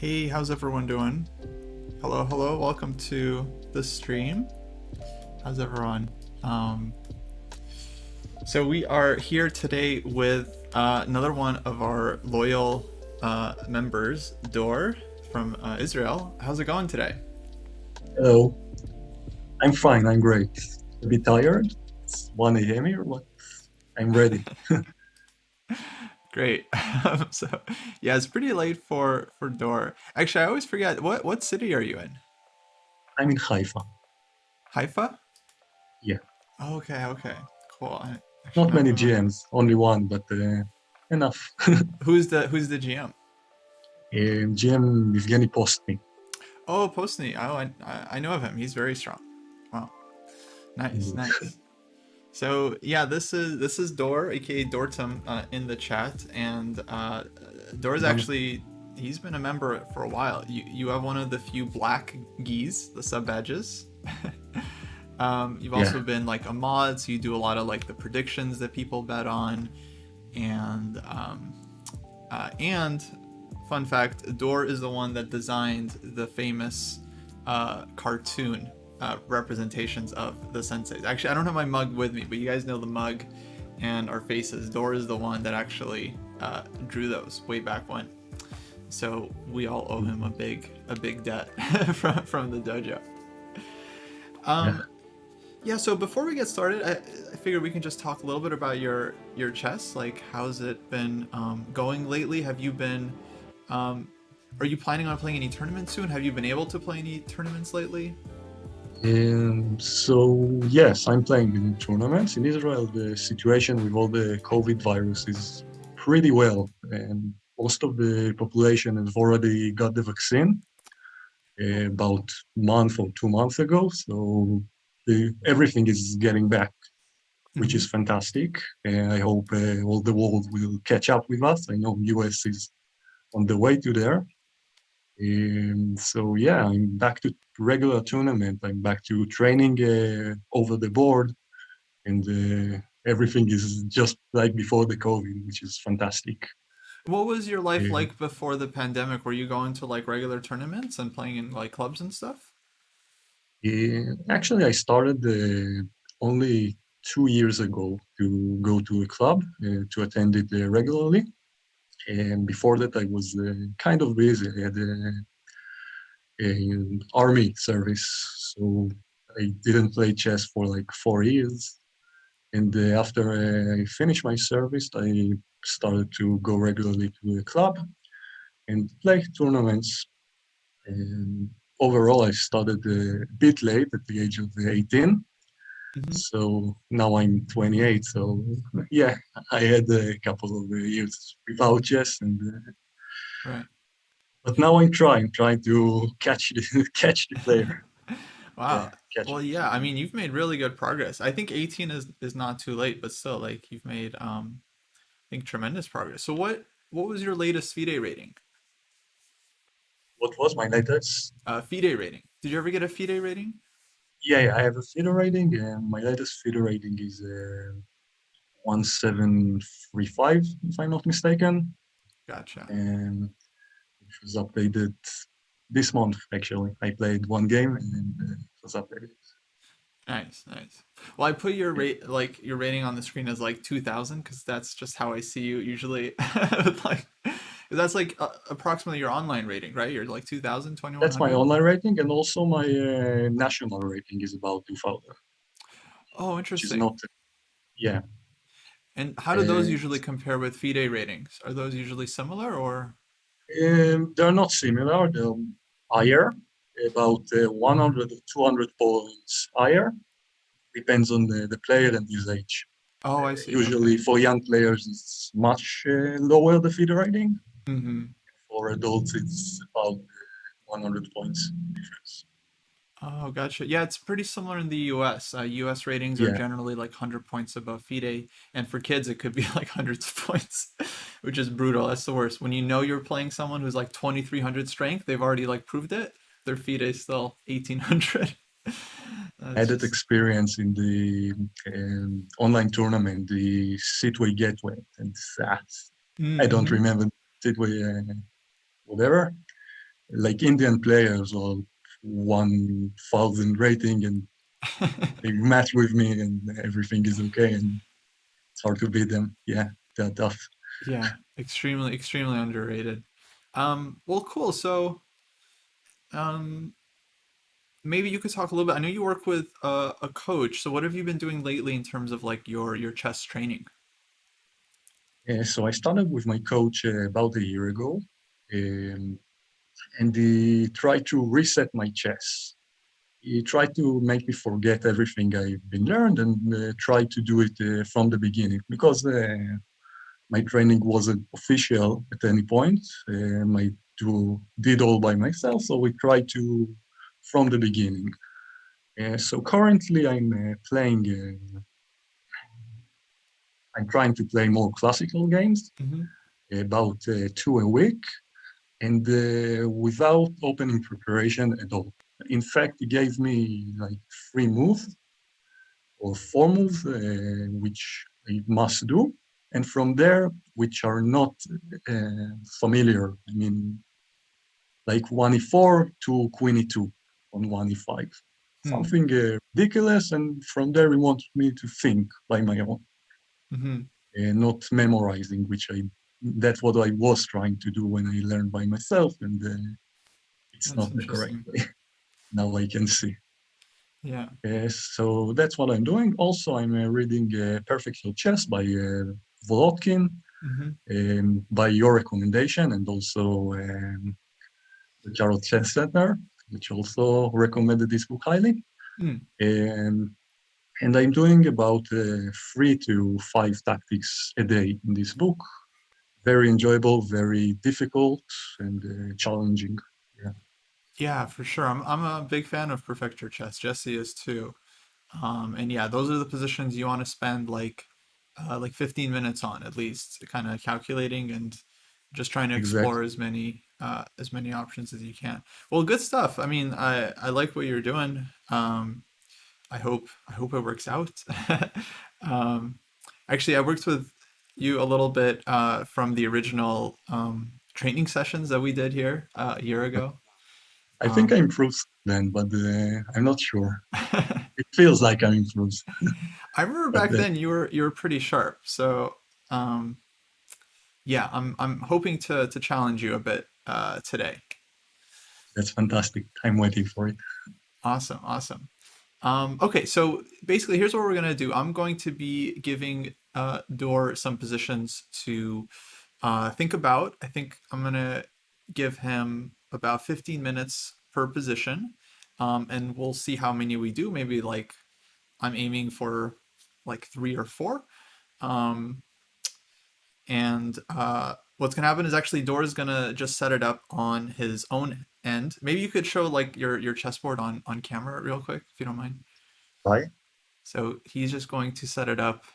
Hey, how's everyone doing? Hello, hello, welcome to the stream. How's everyone? Um, so we are here today with another one of our loyal members, Dor from Israel. How's it going today? Oh, I'm fine. I'm great. A bit tired. It's 1 a.m. here, but I'm ready. Great. So yeah, it's pretty late for Dor. Actually, I always forget what city are you in? I'm in Haifa. Haifa? Yeah, Oh, okay, okay, cool. I'm actually not not many familiar. GMs, only one, but enough. Who's the GM? GM Evgeny Postny. Oh, Postny. Oh, I know of him. He's very strong. Wow. Nice, Indeed. nice. So yeah, this is Dor, aka Dortam, in the chat, and Dor's Um, actually he's been a member for a while. You have one of the few black geese, the sub badges. You've yeah. also been like a mod, so you do a lot of like the predictions that people bet on, and and fun fact, Dor is the one that designed the famous cartoon representations of the senseis. Actually, I don't have my mug with me, but you guys know the mug and our faces. Dor is the one that actually drew those way back when. So we all owe him a big debt from the dojo. Yeah. Um, yeah. So before we get started, I figured we can just talk a little bit about your chess. Like, how's it been going lately? Have you been um, are you planning on playing any tournaments soon? Have you been able to play any tournaments lately? So yes, I'm playing in tournaments in Israel. The situation with all the COVID virus is pretty well, and most of the population has already got the vaccine. About month or 2 months ago. So everything is getting back, which Mm-hmm. is fantastic. I hope all the world will catch up with us. I know US is on the way to there. So yeah, I'm back to regular tournament. I'm back to training over the board, and everything is just like before the COVID, which is fantastic. What was your life Uh, like before the pandemic? Were you going to like regular tournaments and playing in like clubs and stuff? Actually, I started only 2 years ago to go to a club to attend it regularly. And before that, I was kind of busy. I had an army service, so I didn't play chess for like 4 years. And after I finished my service, I started to go regularly to a club and play tournaments. And overall, I started a bit late at the age of 18. Mm-hmm. So now I'm 28. So yeah, I had a couple of years without chess, and Right. but now trying to catch the catch the player. Yeah, Wow. catch Well, it. yeah. I mean, you've made really good progress. I think 18 is not too late, but still, like you've made I think tremendous progress. So what was your latest FIDE rating? What was my latest? FIDE rating. Did you ever get a FIDE rating? Yeah, I have a feeder rating, and my latest feeder rating is 1735, if I'm not mistaken, Gotcha. and it was updated this month. Actually, I played one game and then it was updated. Nice, nice. Well, I put your rate like your rating on the screen as like 2000 because that's just how I see you usually. Like, 'cause that's like approximately your online rating, right? You're like 2000, That's my 2100. online rating, and also my national rating is about 2000, Oh, which is interesting. not, yeah. And how do those Uh, usually compare with FIDE ratings? Are those usually similar or? they're not similar, they're higher, about 100 or 200 points higher, depends on the player and his age. Oh, I see. Okay. Usually for young players, it's much lower the feeder rating. Mm-hmm. For adults, it's about 100 points difference. Oh, gotcha. Yeah, it's pretty similar in the US. US ratings are Yeah, generally like 100 points above FIDE, and for kids it could be like hundreds of points, which is brutal. That's the worst. When you know you're playing someone who's like 2300 strength, they've already like proved it. Their FIDE is still 1800. I That's had that just experience in the online tournament, the Seatway Gateway, and that I don't mm-hmm. remember Seatway whatever. like Indian players or 1,000 rating, and they match with me, and everything is okay, and it's hard to beat them. Yeah, they're tough. Yeah, extremely, extremely underrated. Well, cool. So, um, maybe you could talk a little bit. I know you work with a coach. So, what have you been doing lately in terms of like your chess training? So I started with my coach about a year ago, um, and he tried to reset my chess. He tried to make me forget everything I've been learned and try to do it from the beginning because my training wasn't official at any point. I did all by myself, so we tried to from the beginning. So currently, I'm trying to play more classical games, Hmm. about two a week, and without opening preparation at all. In fact, he gave me like three moves or four moves, which I must do, and from there, which are not familiar. I mean, like one e4 to queen e2 on one e5. Hmm. Something ridiculous, and from there he wanted me to think by my own, Hmm. not memorizing, which I that's what I was trying to do when I learned by myself, and it's That's not the correct interesting. way. Now I can see. Yeah. So that's what I'm doing. Also, I'm reading Perfect Little Chess by Volodkin, Hmm. by your recommendation, and also the Carol Chess Center, which also recommended this book highly. Mm. Um, and I'm doing about 3 to 5 tactics a day in this book. Very enjoyable, very difficult, and challenging. Yeah, Yeah, for sure. I'm a big fan of Perfector Chess. Jesse is too. And yeah, those are the positions you want to spend like 15 minutes on at least, kind of calculating and just trying to explore exactly. as many options as you can. Well, good stuff. I mean, I like what you're doing. I hope it works out. um, Actually, I worked with you a little bit from the original training sessions that we did here a year ago. I think I Um, improved then, but I'm not sure. It feels like I improved, I remember but back then you were pretty sharp. So um, yeah, I'm hoping to challenge you a bit today. that's fantastic. I'm waiting for it. Awesome, awesome. Okay, so basically, here's what we're gonna do. I'm going to be giving Dor some positions to think about. I think I'm gonna give him about 15 minutes per position, and we'll see how many we do. Maybe like I'm aiming for like three or four. Um, and what's gonna happen is actually Dor's gonna just set it up on his own end. Maybe you could show like your chessboard on camera real quick if you don't mind. Right? So he's just going to set it up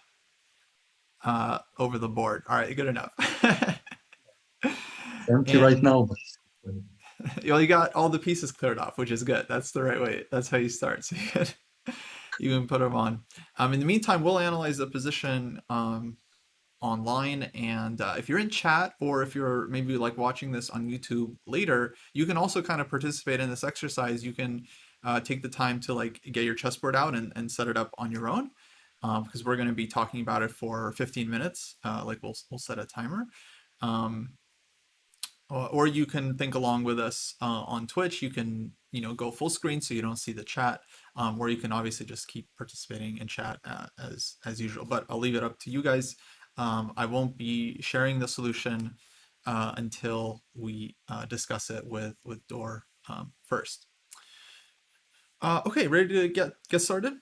over the board. All right, good enough. It's empty right And now, but you got all the pieces cleared off, which is good. That's the right way. That's how you start. So you can put them on. In the meantime, we'll analyze the position online. And if you're in chat or if you're maybe like watching this on YouTube later, you can also kind of participate in this exercise. You can take the time to like get your chessboard out and set it up on your own. Because we're going to be talking about it for 15 minutes. Like we'll set a timer. Um, or you can think along with us on Twitch. You can go full screen so you don't see the chat, or you can obviously just keep participating in chat as usual. But I'll leave it up to you guys. I won't be sharing the solution until we discuss it with Dor first. Okay, ready to get started?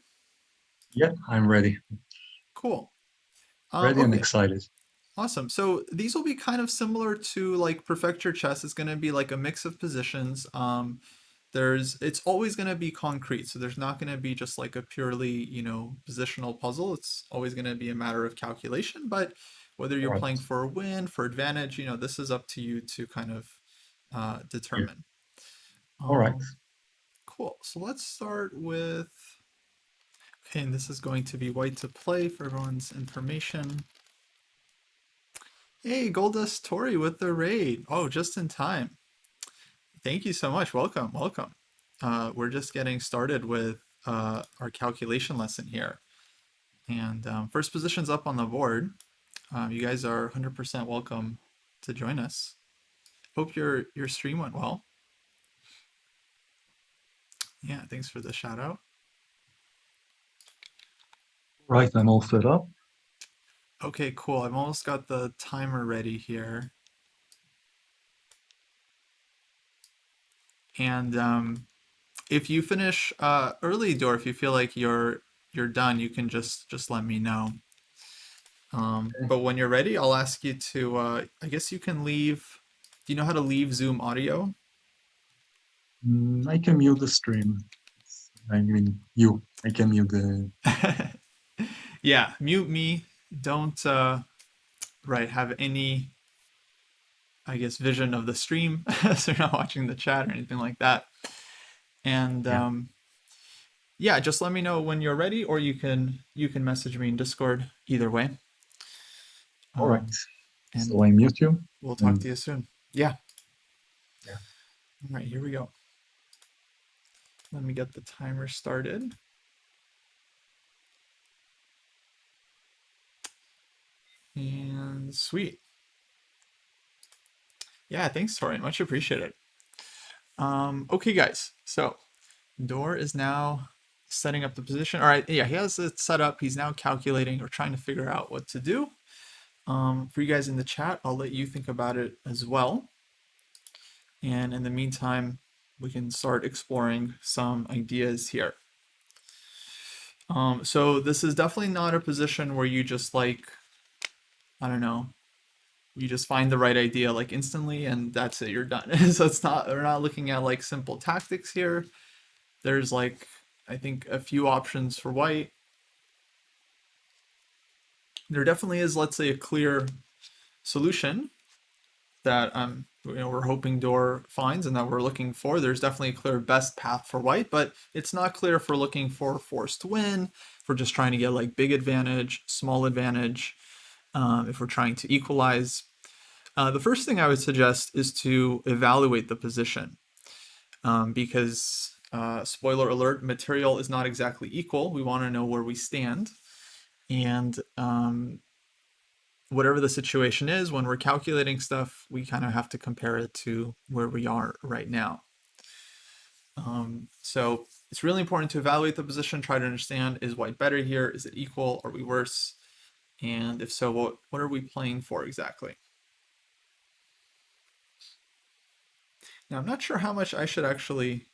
yeah, I'm ready. Cool. Ready and Okay. excited. Awesome. So these will be kind of similar to like Perfect Your Chess. It's going to be like a mix of positions. It's always going to be concrete. So there's not going to be just like a purely, positional puzzle. It's always going to be a matter of calculation. But whether All you're right. playing for a win, for advantage, this is up to you to kind of Yeah. determine. All right. Um, cool. So let's start with, okay, and this is going to be white to play for everyone's information. Hey, Goldust Tori with the raid. Oh, just in time. Thank you so much. Welcome, welcome. We're just getting started with our calculation lesson here. And first position's up on the board. You guys are 100% welcome to join us. Hope your stream went well. Yeah, thanks for the shout out. Right, I'm all set up. Okay, cool. I've almost got the timer ready here. And if you finish early, Dor, if you feel like you're done, you can just let me know. Okay. But when you're ready, I'll ask you to. I guess you can leave. Do you know how to leave Zoom audio? I can mute the stream. I mean, I can mute the. Yeah, mute me. Don't right have any, I guess, vision of the stream, so you're not watching the chat or anything like that. And Yeah. yeah, just let me know when you're ready, or you can message me in Discord. Either way. All right. And So I mute you. we'll talk And to you soon. Yeah. yeah. All right, here we go. Let me get the timer started. And sweet. Yeah, thanks, Tori. Much appreciated. Okay, guys. So Dor is now setting up the position. All right, yeah, he has it set up. He's now calculating or trying to figure out what to do. For you guys in the chat, I'll let you think about it as well. And in the meantime, we can start exploring some ideas here. So this is definitely not a position where you just like, I don't know, you just find the right idea like instantly and that's it, you're done. So it's not, we're not looking at like simple tactics here. There's like, I think a few options for white. There definitely is, let's say, a clear solution that we're hoping Dor finds and that we're looking for. There's definitely a clear best path for white, but it's not clear if we're looking for forced win, if we're just trying to get like big advantage, small advantage, if we're trying to equalize. The first thing I would suggest is to evaluate the position, because spoiler alert, material is not exactly equal. We want to know where we stand. And whatever the situation is, when we're calculating stuff, we kind of have to compare it to where we are right now. So it's really important to evaluate the position, try to understand, is white better here? Is it equal? Are we worse? And if so, what are we playing for exactly? Now, I'm not sure how much I should actually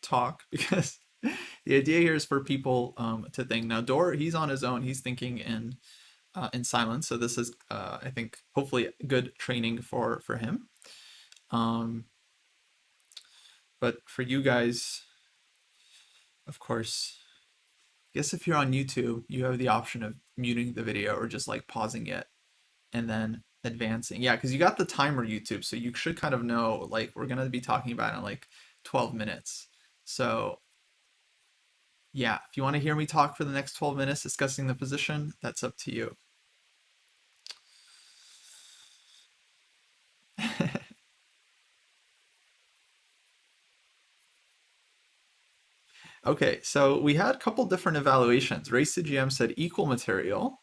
talk because the idea here is for people to think. Now, Dor, he's on his own. He's thinking in silence. So this is, I think, hopefully good training for him. But for you guys, of course, I guess if you're on YouTube, you have the option of muting the video or just like pausing it and then advancing. Yeah, because you got the timer YouTube, so you should kind of know like we're gonna be talking about it in like 12 minutes. So yeah, if you want to hear me talk for the next 12 minutes discussing the position, that's up to you. Okay, so we had a couple different evaluations. Race to GM said equal material.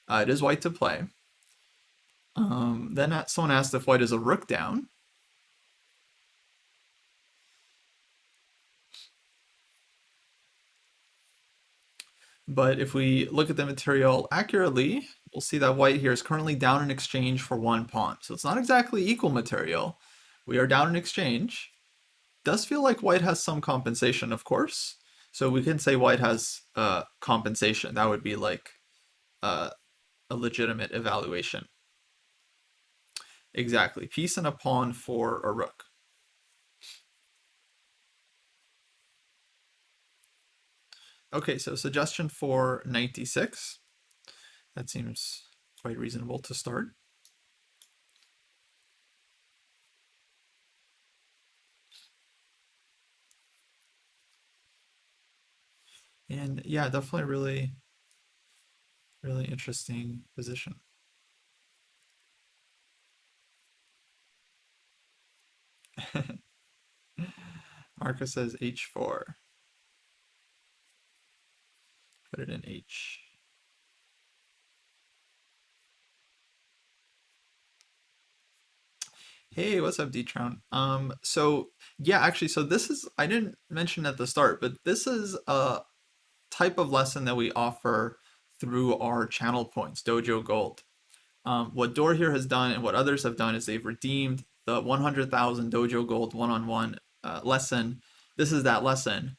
It is white to play. Then someone asked if white is a rook down. But if we look at the material accurately, we'll see that white here is currently down in exchange for one pawn. So it's not exactly equal material. We are down in exchange. Does feel like white has some compensation, of course. So we can say white has compensation. That would be like a legitimate evaluation. Exactly. Piece and a pawn for a rook. Okay, so suggestion for knight d6. That seems quite reasonable to start. And yeah, definitely really, really interesting position. Marcus says h4. Put it in h. Hey, what's up, D-Tron? So yeah, actually, so this is, I didn't mention at the start, but this is a type of lesson that we offer through our channel points, Dojo Gold. What Door here has done and what others have done is they've redeemed the 100,000 Dojo Gold one-on-one lesson. This is that lesson.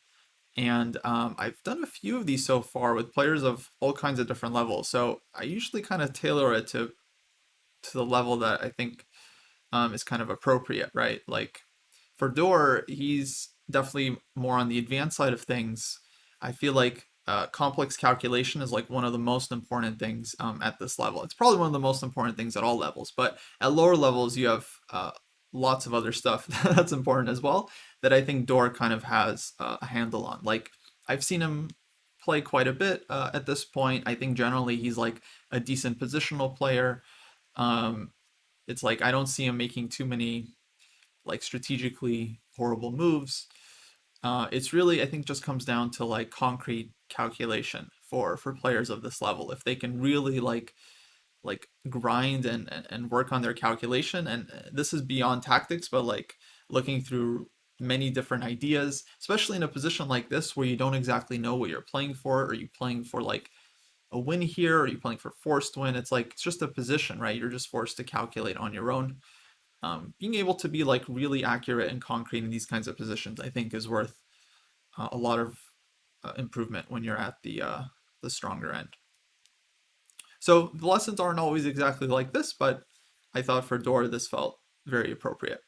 And I've done a few of these so far with players of all kinds of different levels. So I usually kind of tailor it to the level that I think is kind of appropriate, right? Like for Door, he's definitely more on the advanced side of things. I feel like complex calculation is like one of the most important things at this level. It's probably one of the most important things at all levels, but at lower levels, you have lots of other stuff that's important as well that I think Door kind of has a handle on. Like I've seen him play quite a bit at this point. I think generally he's like a decent positional player. Um, it's like I don't see him making too many like strategically horrible moves. It's really I think just comes down to like concrete calculation for players of this level. If they can really like grind and work on their calculation, and this is beyond tactics, but like looking through many different ideas, especially in a position like this where you don't exactly know what you're playing for. Are you playing for like a win here? Or are you playing for forced win? It's like it's just a position, right? You're just forced to calculate on your own. Being able to be like really accurate and concrete in these kinds of positions, I think, is worth a lot of improvement when you're at the stronger end. So the lessons aren't always exactly like this, but I thought for Dora this felt very appropriate.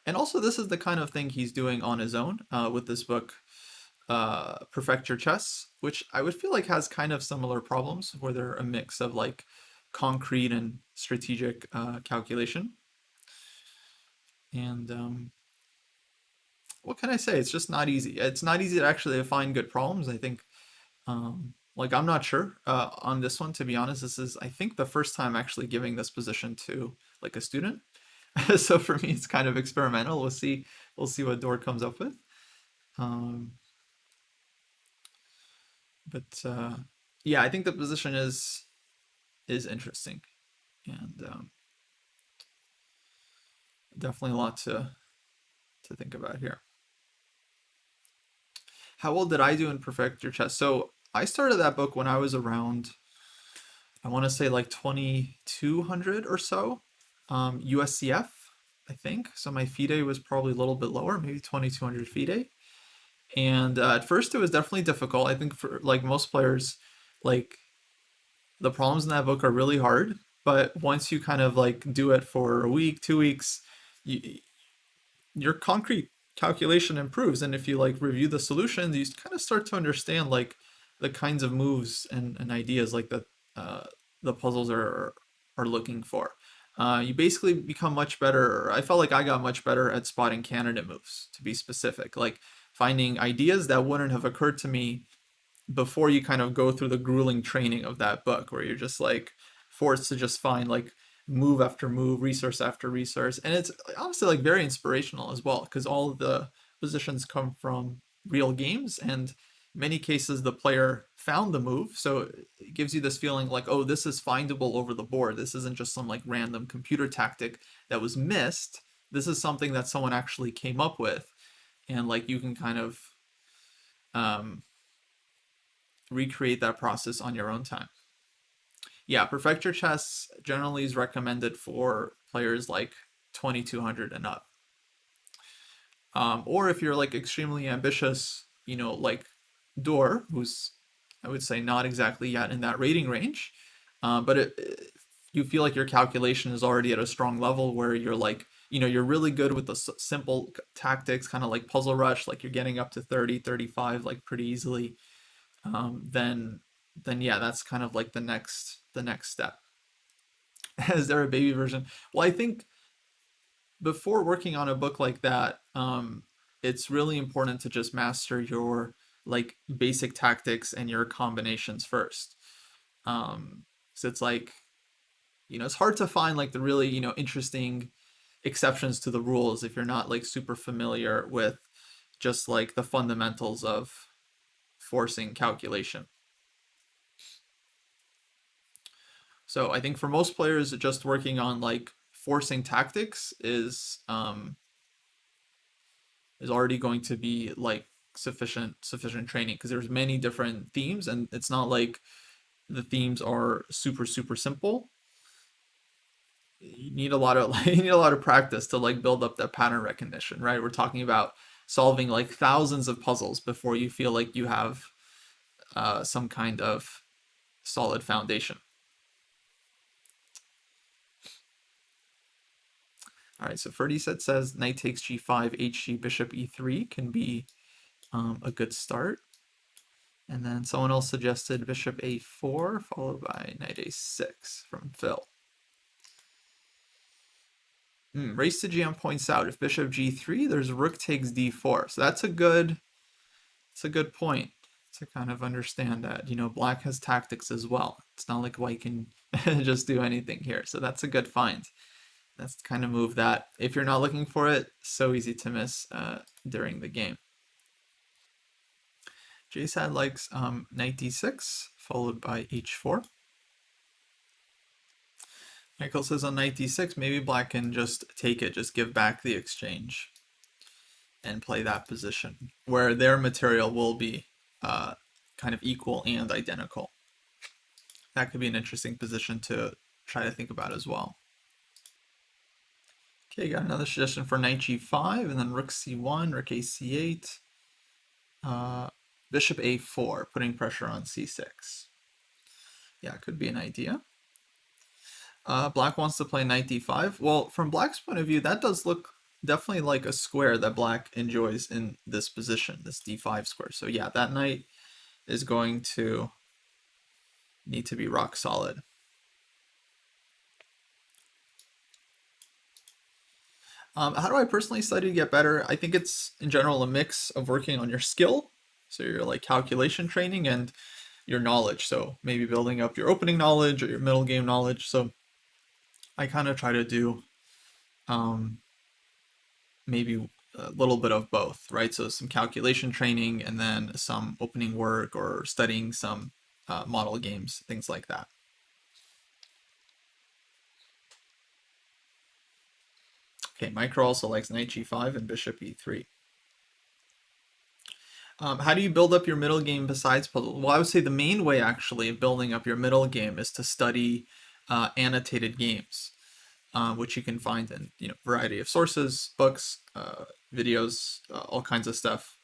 And also, this is the kind of thing he's doing on his own with this book, Perfect Your Chess, which I would feel like has kind of similar problems where they're a mix of like concrete and strategic calculation. And what can I say? It's just not easy. It's not easy to actually find good problems. I think, like, I'm not sure on this one, to be honest. This is, I think, the first time actually giving this position to like a student. So for me, it's kind of experimental. We'll see what Door comes up with. Um, but yeah, I think the position is interesting and definitely a lot to think about here. How well did I do in Perfect Your Chess? So I started that book when I was around, I want to say like 2200 or so, USCF, I think. So my FIDE was probably a little bit lower, maybe 2200 FIDE. And at first it was definitely difficult. I think for like most players, like the problems in that book are really hard. But once you kind of like do it for a week, 2 weeks, you, your concrete calculation improves. And if you like review the solutions, you kind of start to understand like the kinds of moves and ideas like that the puzzles are looking for. You basically become much better. I felt like I got much better at spotting candidate moves, to be specific, like finding ideas that wouldn't have occurred to me before you kind of go through the grueling training of that book where you're just like forced to just find like move after move, resource after resource. And it's honestly like very inspirational as well because all of the positions come from real games and many cases the player found the move. So it gives you this feeling like, oh, this is findable over the board. This isn't just some like random computer tactic that was missed. This is something that someone actually came up with. And like you can kind of um, recreate that process on your own time. Yeah, Perfect Your Chess generally is recommended for players like 2200 and up. Or if you're like extremely ambitious, you know, like Door, who's I would say not exactly yet in that rating range, but you feel like your calculation is already at a strong level where you're like, you know, you're really good with the simple tactics, kind of like Puzzle Rush, like you're getting up to 30, 35 like pretty easily. Then yeah, that's kind of like the next step. Is there a baby version? Well, I think before working on a book like that, it's really important to just master your like basic tactics and your combinations first. So it's like, you know, it's hard to find like the really, interesting exceptions to the rules if you're not like super familiar with just like the fundamentals of forcing calculation. So I think for most players, just working on like forcing tactics is already going to be like sufficient training, because there's many different themes, and it's not like the themes are super simple. You need a lot of you need a lot of practice to like build up that pattern recognition, right? We're talking about solving like thousands of puzzles before you feel like you have some kind of solid foundation. All right, so Ferdyset says knight takes g5, hg, bishop e3 can be a good start. And then someone else suggested bishop a4 followed by knight a6 from Phil. Race to GM points out if bishop g3, there's rook takes d4. So that's a good point to kind of understand that, you know, black has tactics as well. It's not like white can just do anything here. So that's a good find. That's the kind of move that, if you're not looking for it, so easy to miss during the game. JSAD likes knight d6 followed by h4. Michael says on knight d6, maybe black can just take it, just give back the exchange and play that position where their material will be kind of equal and identical. That could be an interesting position to try to think about as well. Okay, got another suggestion for knight g5 and then rook c1, rook a c8, bishop a4, putting pressure on c6. Yeah, could be an idea. Black wants to play knight d5. Well, from black's point of view, that does look definitely like a square that black enjoys in this position, this d5 square. So yeah, that knight is going to need to be rock solid. How do I personally study to get better? I think it's in general a mix of working on your skill, so your like calculation training, and your knowledge. So maybe building up your opening knowledge or your middle game knowledge. So I kind of try to do maybe a little bit of both, right? So some calculation training and then some opening work or studying some model games, things like that. Okay, Micro also likes knight g5 and bishop e3. How do you build up your middle game besides puzzle? Well, I would say the main way actually of building up your middle game is to study annotated games, which you can find in a variety of sources, books, videos, all kinds of stuff.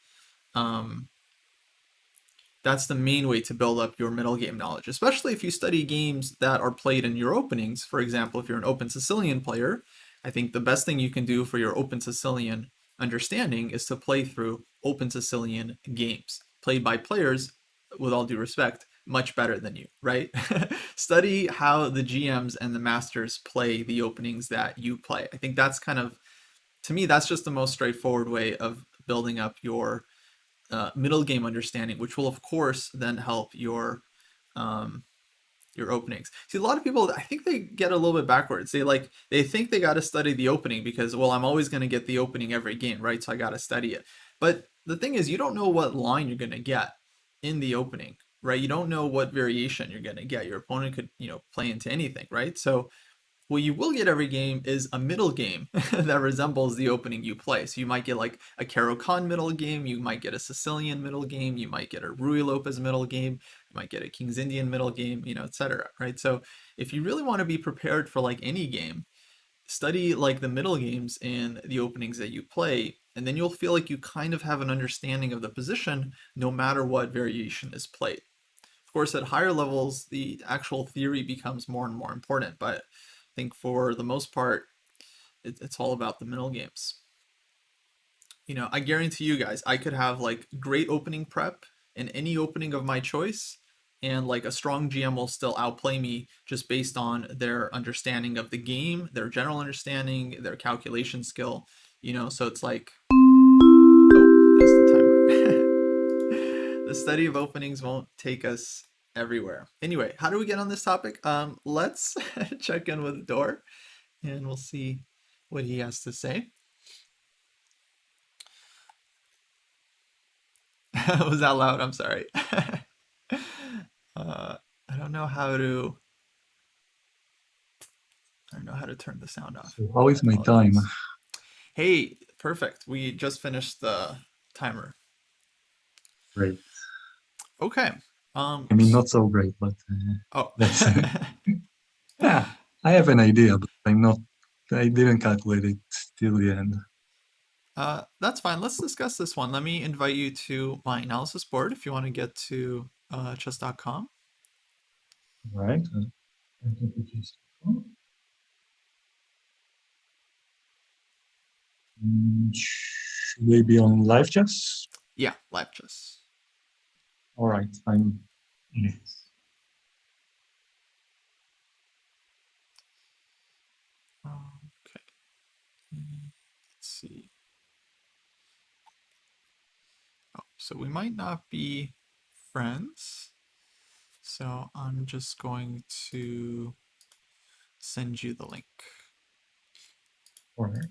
That's the main way to build up your middle game knowledge, especially if you study games that are played in your openings. For example, if you're an Open Sicilian player, I think the best thing you can do for your Open Sicilian understanding is to play through Open Sicilian games played by players, with all due respect, much better than you, right? Study how the GMs and the masters play the openings that you play. I think that's kind of, to me, that's just the most straightforward way of building up your middle game understanding, which will of course then help your openings. See, a lot of people, I think they get a little bit backwards. They think they got to study the opening because, well, I'm always going to get the opening every game, right? So I got to study it. But the thing is, you don't know what line you're going to get in the opening, right? You don't know what variation you're going to get. Your opponent could, play into anything, right? So what you will get every game is a middle game that resembles the opening you play. So you might get like a Caro-Kann middle game, you might get a Sicilian middle game, you might get a Ruy Lopez middle game, you might get a King's Indian middle game, etc. Right? So if you really want to be prepared for like any game, study like the middle games in the openings that you play, and then you'll feel like you kind of have an understanding of the position no matter what variation is played. Of course, at higher levels, the actual theory becomes more and more important, but I think for the most part, it's all about the middle games. I guarantee you guys, I could have like great opening prep in any opening of my choice, and like a strong GM will still outplay me just based on their understanding of the game, their general understanding, their calculation skill, so it's like, oh, that's the timer. The study of openings won't take us everywhere. Anyway, how do we get on this topic? Let's check in with Dor and we'll see what he has to say. Was that loud? I'm sorry. I don't know how to. I don't know how to turn the sound off. So how My is my time? apologies. Hey, perfect. We just finished the timer. Great. Okay. I mean, not so great, but Oh. let's. Yeah, I have an idea, but I'm not. I didn't calculate it till the end. That's fine. Let's discuss this one. Let me invite you to my analysis board if you want to get to chess.com. All right. Should they be on live chess? Yeah, live chess. All right, I'm in it. Okay. Let's see. Oh, so we might not be friends. So I'm just going to send you the link. All right.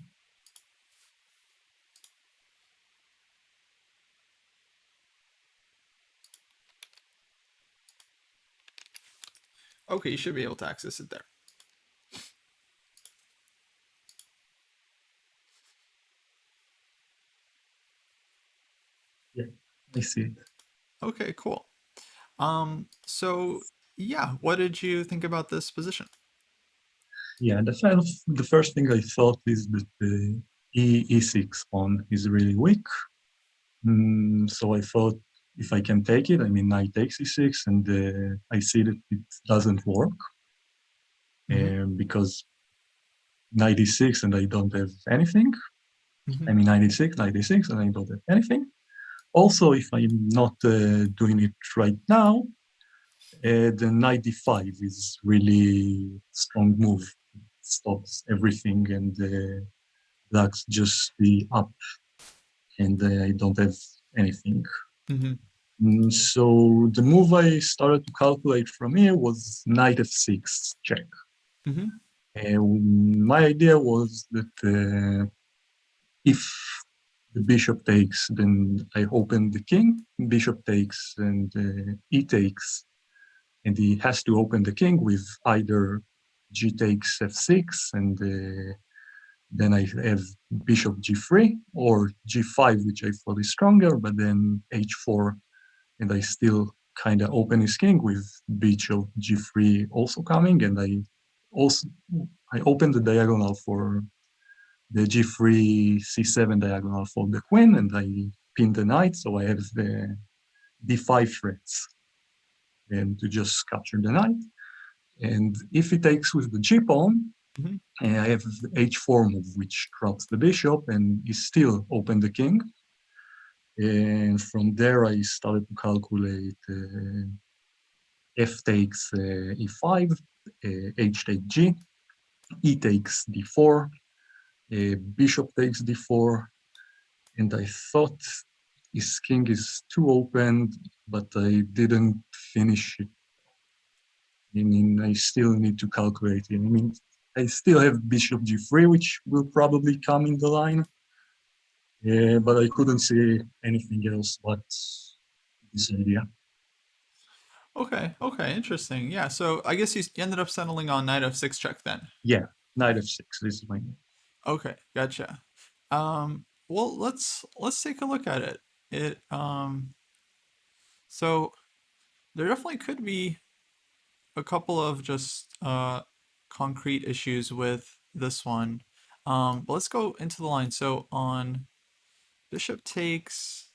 Okay, you should be able to access it there. Yeah, I see it. Okay, cool. So yeah, what did you think about this position? Yeah, the first thing I thought is that the e6 pawn is really weak. So I thought if I can take it, I mean, knight takes e6, and I see that it doesn't work Mm-hmm. because knight e6 and I don't have anything. Mm-hmm. I mean, knight e6, knight e6, and I don't have anything. Also, if I'm not doing it right now, the knight d5 is really strong move. It stops everything, and that's just the up, and I don't have anything. Mm-hmm. So the move I started to calculate from here was knight f6 check. Mm-hmm. My idea was that if the bishop takes, then I open the king, bishop takes, and e takes, and he has to open the king with either g takes f6, and then I have bishop g3, or g5, which I thought is stronger, but then h4, and I still kind of open his king with bishop g3 also coming, and also I open the diagonal for the g3 c7 diagonal for the queen, and I pin the knight, so I have the d5 threats and to just capture the knight. And if he takes with the g pawn, Mm-hmm. I have the h4 move, which drops the bishop, and he still open the king. And from there, I started to calculate f takes e5, h takes g, e takes d4, bishop takes d4, and I thought his king is too open, but I didn't finish it. I mean, I still need to calculate it. I mean, I still have bishop g3, which will probably come in the line, but I couldn't see anything else but this idea. Okay, okay, interesting. Yeah, so I guess you ended up settling on knight f6 check then. Yeah, knight f6. This is my Okay, gotcha. Well, let's take a look at it. So there definitely could be a couple of just concrete issues with this one. But let's go into the line. So on bishop takes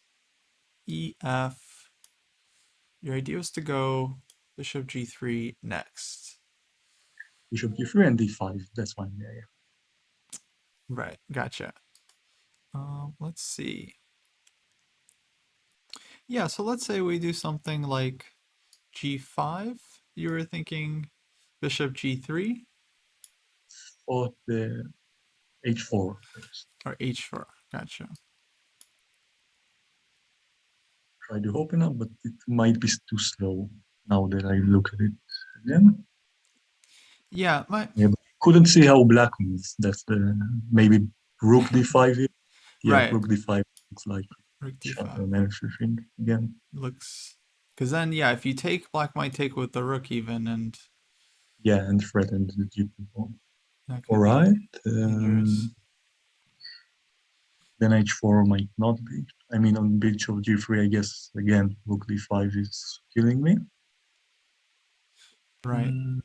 ef, your idea was to go bishop g3 next. bishop g3 and d5. That's my idea. Right, gotcha. Let's see. Yeah, so let's say we do something like g5. You were thinking bishop g3 Or the h4 first. or h4. Gotcha. Try to open up, but it might be too slow now that I look at it again. Yeah, my Yeah, but couldn't see how black moves. That's the maybe rook d5. Yeah, right. rook d5 looks like. Rook shut d5 down everything again. looks, because then yeah, if you take, black might take with the rook even, and Yeah, and threatened the g pawn. that All could be right. dangerous. Then h4 might not be. I mean, on bishop g3, I guess again rook d5 is killing me. Right. Mm,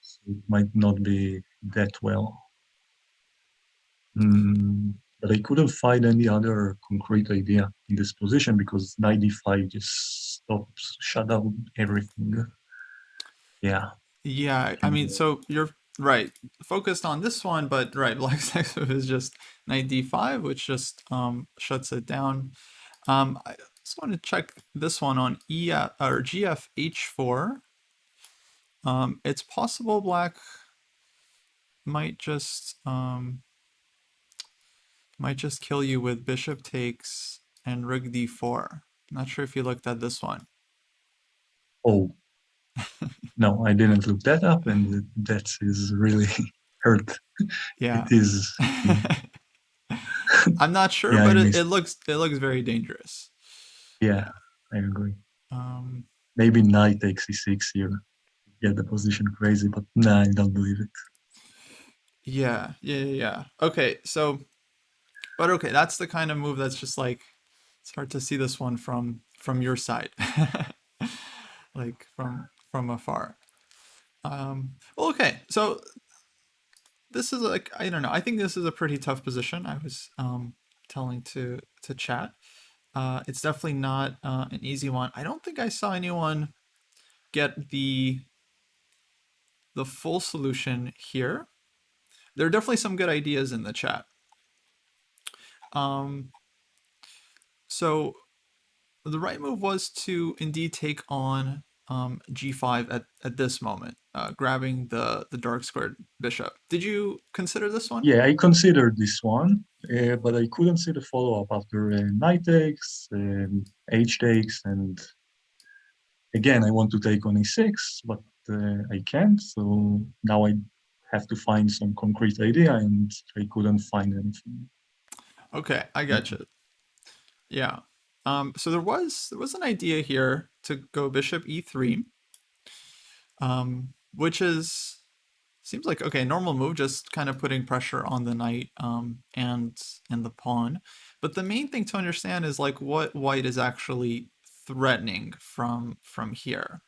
so it might not be that well. But I couldn't find any other concrete idea in this position because knight d5 just stops, shut down everything. Yeah. Yeah, I And, mean, so you're right, focused on this one, but right, black's next move is just knight d5, which just shuts it down. I just want to check this one on or gf h4. It's possible black might just kill you with bishop takes and rook d4. Not sure if you looked at this one. oh, no, I didn't look that up, and that is really hurt. It Yeah. is. I'm not sure, Yeah, I but it, missed. it looks very dangerous. Yeah, I agree. Um, Maybe knight takes e6 here. Get the position crazy, but nah, I don't believe it. yeah. Okay, so, but okay, that's the kind of move that's just like, it's hard to see this one from your side, like from afar. Well, okay, so this is like, I don't know. I think this is a pretty tough position. I was telling to chat. It's definitely not an easy one. I don't think I saw anyone get the full solution here. There are definitely some good ideas in the chat. Um, so the right move was to indeed take on g5 at this moment, grabbing the dark squared bishop. Did you consider this one? Yeah, I considered this one, but I couldn't see the follow-up after knight takes, h takes, and again, I want to take on e6, but I can't. So now I have to find some concrete idea, and I couldn't find anything. Okay, I got you. Yeah. So there was an idea here to go bishop e3, which is, seems like okay, normal move, just kind of putting pressure on the knight and the pawn. But the main thing to understand is like what white is actually threatening from here.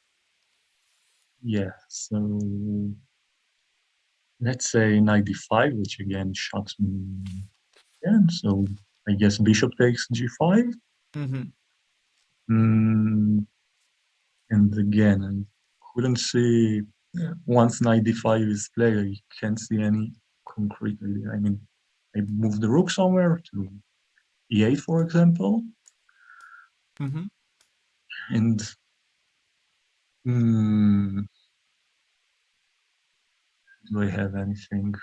Yeah, so let's say knight d5, which again shocks me again. So I guess bishop takes g5. Mm-hmm. Mm, and again, I couldn't see, once knight d5 is played, I can't see any concrete idea. I mean, I move the rook somewhere to e8, for example, Mm-hmm. and mm, do I have anything?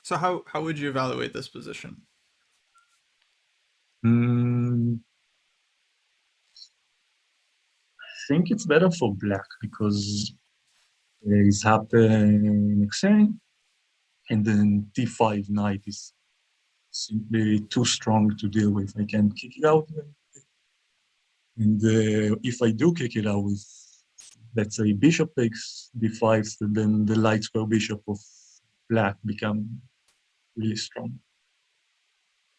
So how would you evaluate this position? Mm, I think it's better for black because it's happening exchange, and then d5 knight is simply too strong to deal with. I can't kick it out. And if I do kick it out with, let's say, bishop takes d5, then the light square bishop of black become really strong.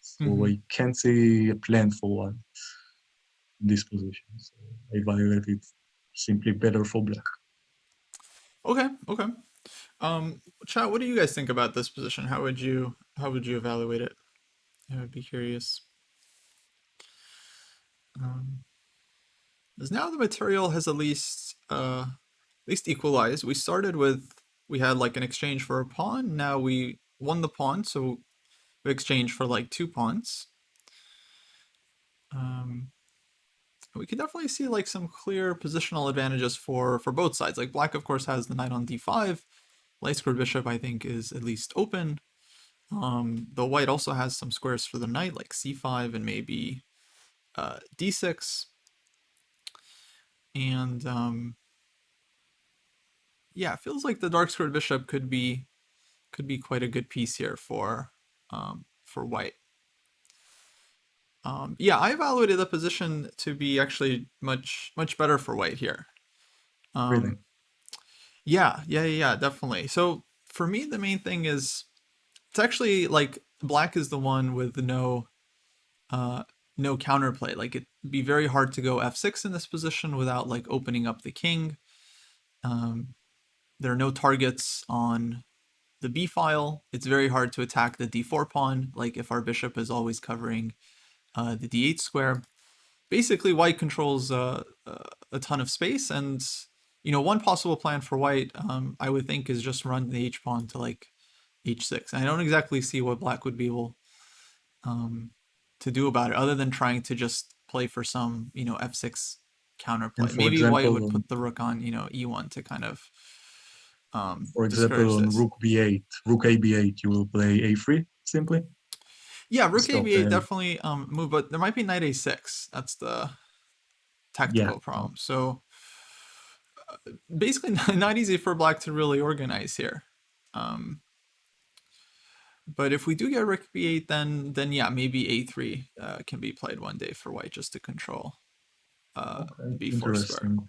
So Mm-hmm. I can't see a plan for one in this position. So I evaluate it simply better for black. Okay. Chat, what do you guys think about this position? How would you evaluate it? I would be curious. Um, because now the material has at least equalized. We had like an exchange for a pawn. Now we won the pawn, so we exchanged for like two pawns. Um, we can definitely see like some clear positional advantages for both sides. Like black, of course, has the knight on d5. Light squared bishop, I think, is at least open. The white also has some squares for the knight, like c5 and maybe d6. And yeah, it feels like the dark squared bishop could be quite a good piece here for white. Yeah, I evaluated the position to be actually much better for white here. Really? Um, yeah, definitely. So for me, the main thing is it's actually like black is the one with uh, no counterplay. Like it'd be very hard to go f6 in this position without like opening up the king. Um, there are no targets on the b file. It's very hard to attack the d4 pawn. Like if our bishop is always covering the d8 square. Basically, white controls a ton of space, and one possible plan for white, I would think, is just run the h pawn to like h6. I don't exactly see what black would be able um, to do about it, other than trying to just play for some f6 And counterplay. Maybe white would put the rook on e1 to kind of for example, discourage on this. rook b8, rook a b8, you will play a3 simply Yeah, to rook stop a8 the. definitely move, but there might be knight a6. That's the Yeah. tactical problem. So basically not easy for black to really organize here. Um, but if we do get rook b8, then yeah, maybe a3 can be played one day for white just to control Okay. the b4 square. Interesting.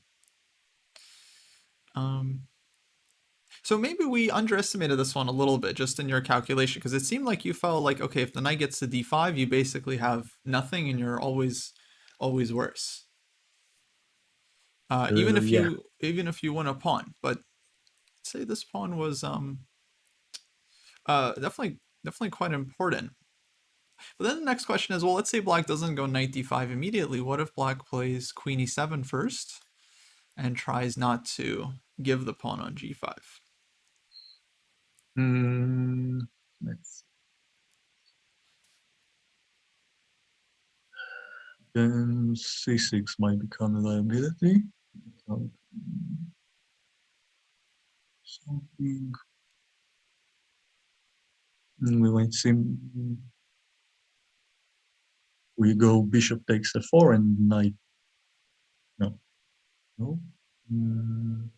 Um, so maybe we underestimated this one a little bit just in your calculation because it seemed like you felt like okay, if the knight gets to d5, you basically have nothing and you're always worse. Yeah. Even if you win a pawn, but say this pawn was definitely quite important. But then the next question is, well, let's say black doesn't go knight d5 immediately. What if black plays queen e7 first and tries not to give the pawn on g5? Mm, let's. Then c6 might become a liability. Something. We might see. We go bishop takes f4 and knight. No. No. Mm,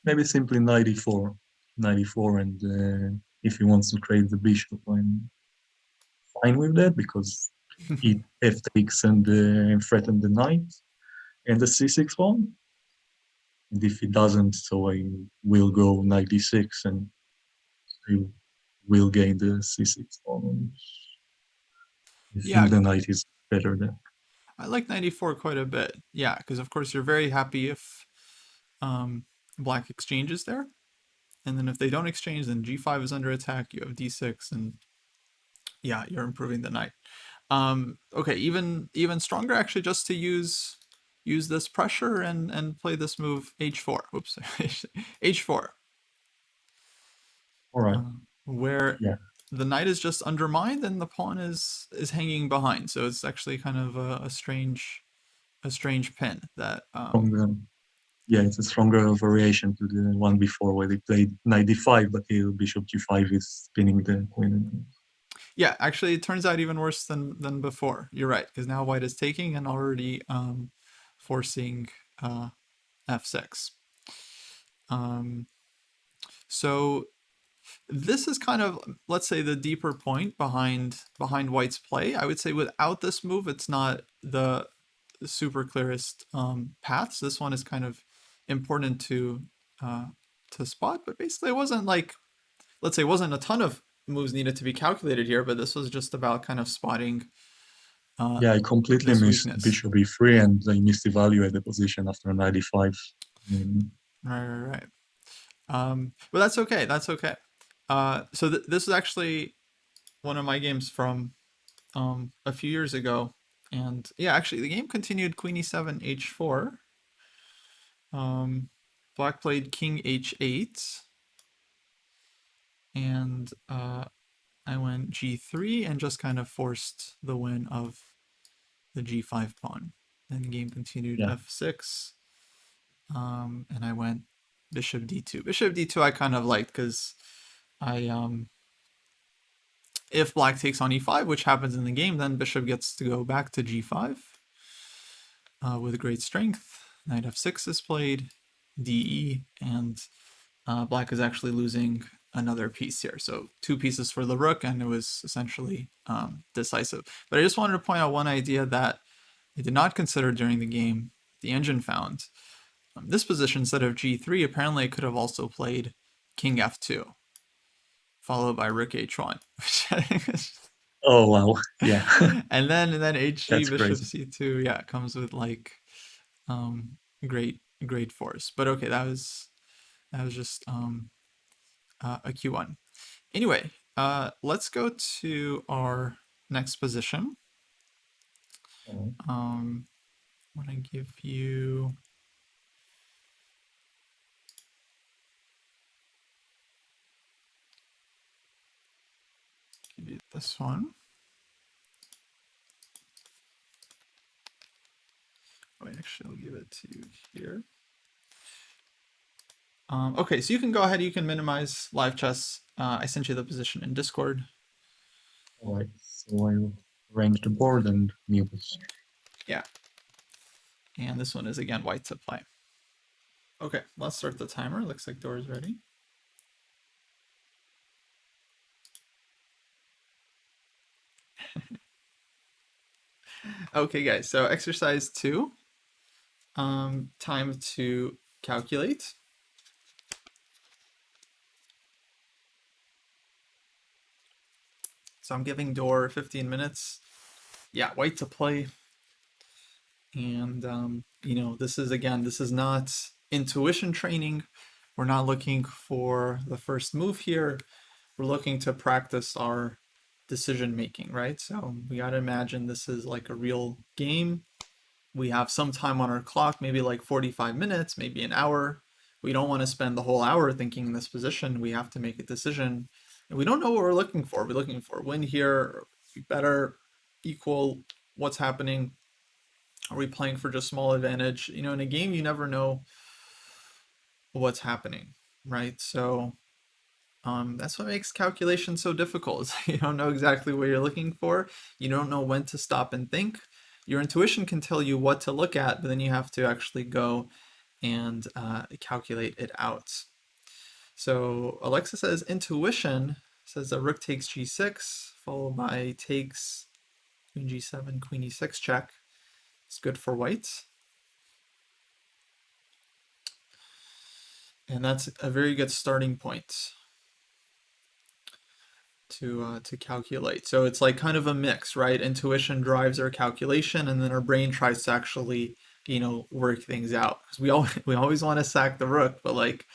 maybe simply knight e4. Knight e4, and if he wants to trade the bishop, I'm fine with that because it f takes and threaten the knight and the c6 pawn. And if he doesn't, so I will go knight d6 and I will gain the c6 pawn. I Yeah, think the knight is better there. I like 94 quite a bit. Yeah, because of course you're very happy if black exchanges there. And then if they don't exchange, then g5 is under attack. You have d6, and yeah, you're improving the knight. Okay, even stronger actually, just to use this pressure and play this move h4. Whoops, h4, All right. where Yeah. the knight is just undermined and the pawn is hanging behind. So it's actually kind of a strange pin that Stronger, yeah, it's a stronger variation to the one before where they played knight d5, but here bishop g5 is spinning the queen. yeah, actually it turns out even worse than before. You're right, because now white is taking and already forcing f6. Um, so this is kind of, let's say, the deeper point behind white's play. I would say without this move, it's not the super clearest paths. This one is kind of important uh, to spot, but basically it wasn't like, let's say, it wasn't a ton of moves needed to be calculated here, but this was just about kind of spotting uh, Yeah, I completely this missed weakness. bishop e3 and I missed evaluate the position after knight e5. Right. But that's okay. That's okay. So this is actually one of my games from a few years ago, and yeah, actually the game continued queen e7 h4. Um, Black played king h8, and I went g3 and just kind of forced the win of the g5 pawn. Then the game continued Yeah, f6, and I went bishop d2. Bishop d2 I kind of liked because I if black takes on e5, which happens in the game, then bishop gets to go back to g5 with great strength. Knight f6 is played, de, and Black is actually losing another piece here. So 2 pieces for the rook, and it was essentially decisive. But I just wanted to point out one idea that I did not consider during the game. The engine found this position instead of g3. Apparently, it could have also played king f2, followed by rook h1, which I think is. Oh wow, yeah, and then hg that's bishop crazy. c2. Yeah, it comes with like great force. But okay, that was just a q1. Anyway, let's go to our next position. I'm gonna give you this one. Oh, actually, I'll give it to you here. Okay, so you can go ahead. You can minimize live chess. I sent you the position in Discord. All right, so I'll arrange the board and mute this. Yeah. And this one is again white to play. Okay, let's start the timer. Looks like door is ready. Okay, guys, so exercise 2. Time to calculate. So I'm giving door 15 minutes. Yeah, white to play. And, this is not intuition training. We're not looking for the first move here. We're looking to practice our decision making, right? So we got to imagine this is like a real game. We have some time on our clock, maybe like 45 minutes, maybe an hour. We don't want to spend the whole hour thinking in this position. We have to make a decision. And we don't know what we're looking for. We're looking for win here, better, equal, what's happening. Are we playing for just small advantage? In a game, you never know what's happening, right? So that's what makes calculation so difficult. You don't know exactly what you're looking for. You don't know when to stop and think. Your intuition can tell you what to look at, but then you have to actually go and calculate it out. So Alexa says intuition says that rook takes g6, followed by takes queen g7, queen e6 check. It's good for white. And that's a very good starting point to calculate. So it's like kind of a mix, right? Intuition drives our calculation, and then our brain tries to actually, work things out. Because we always want to sack the rook, but like,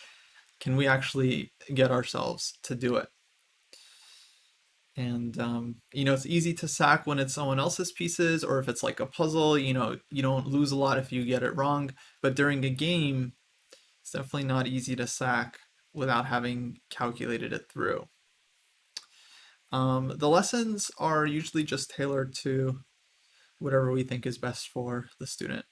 can we actually get ourselves to do it? And it's easy to sack when it's someone else's pieces, or if it's like a puzzle. You don't lose a lot if you get it wrong. But during a game, it's definitely not easy to sack without having calculated it through. The lessons are usually just tailored to whatever we think is best for the student.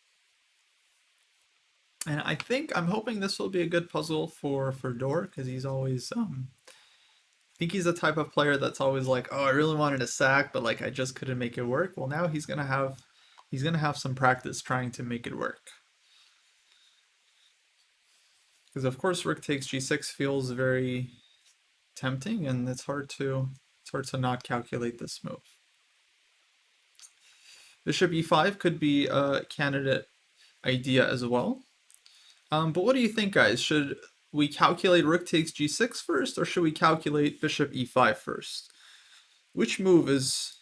And I'm hoping this will be a good puzzle for Dor, because he's always, I think he's the type of player that's always like, oh, I really wanted to sack, but like I just couldn't make it work. Well, now he's gonna have some practice trying to make it work. Because of course, rook takes g6 feels very tempting, and it's hard to not calculate this move. Bishop e5 could be a candidate idea as well. But what do you think, guys? Should we calculate rook takes g6 first, or should we calculate bishop e5 first? Which move is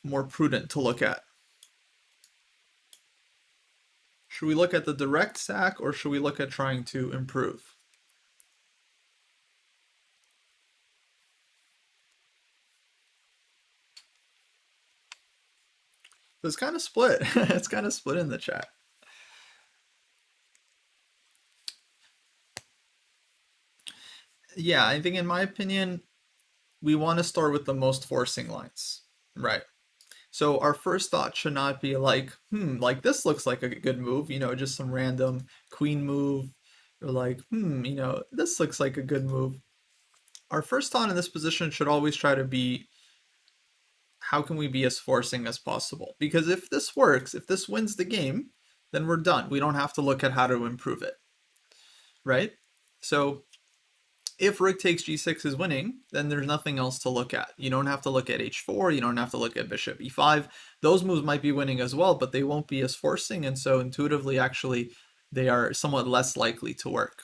more prudent to look at? Should we look at the direct sack, or should we look at trying to improve? So it's kind of split. It's kind of split in the chat. Yeah, I think in my opinion, we want to start with the most forcing lines, right? So our first thought should not be like, like this looks like a good move, just some random queen move, or like, this looks like a good move. Our first thought in this position should always try to be, how can we be as forcing as possible? Because if this works, if this wins the game, then we're done. We don't have to look at how to improve it, right? So If rook takes g6 is winning, then there's nothing else to look at. You don't have to look at h4, you don't have to look at bishop e5. Those moves might be winning as well, but they won't be as forcing, and so intuitively, actually, they are somewhat less likely to work.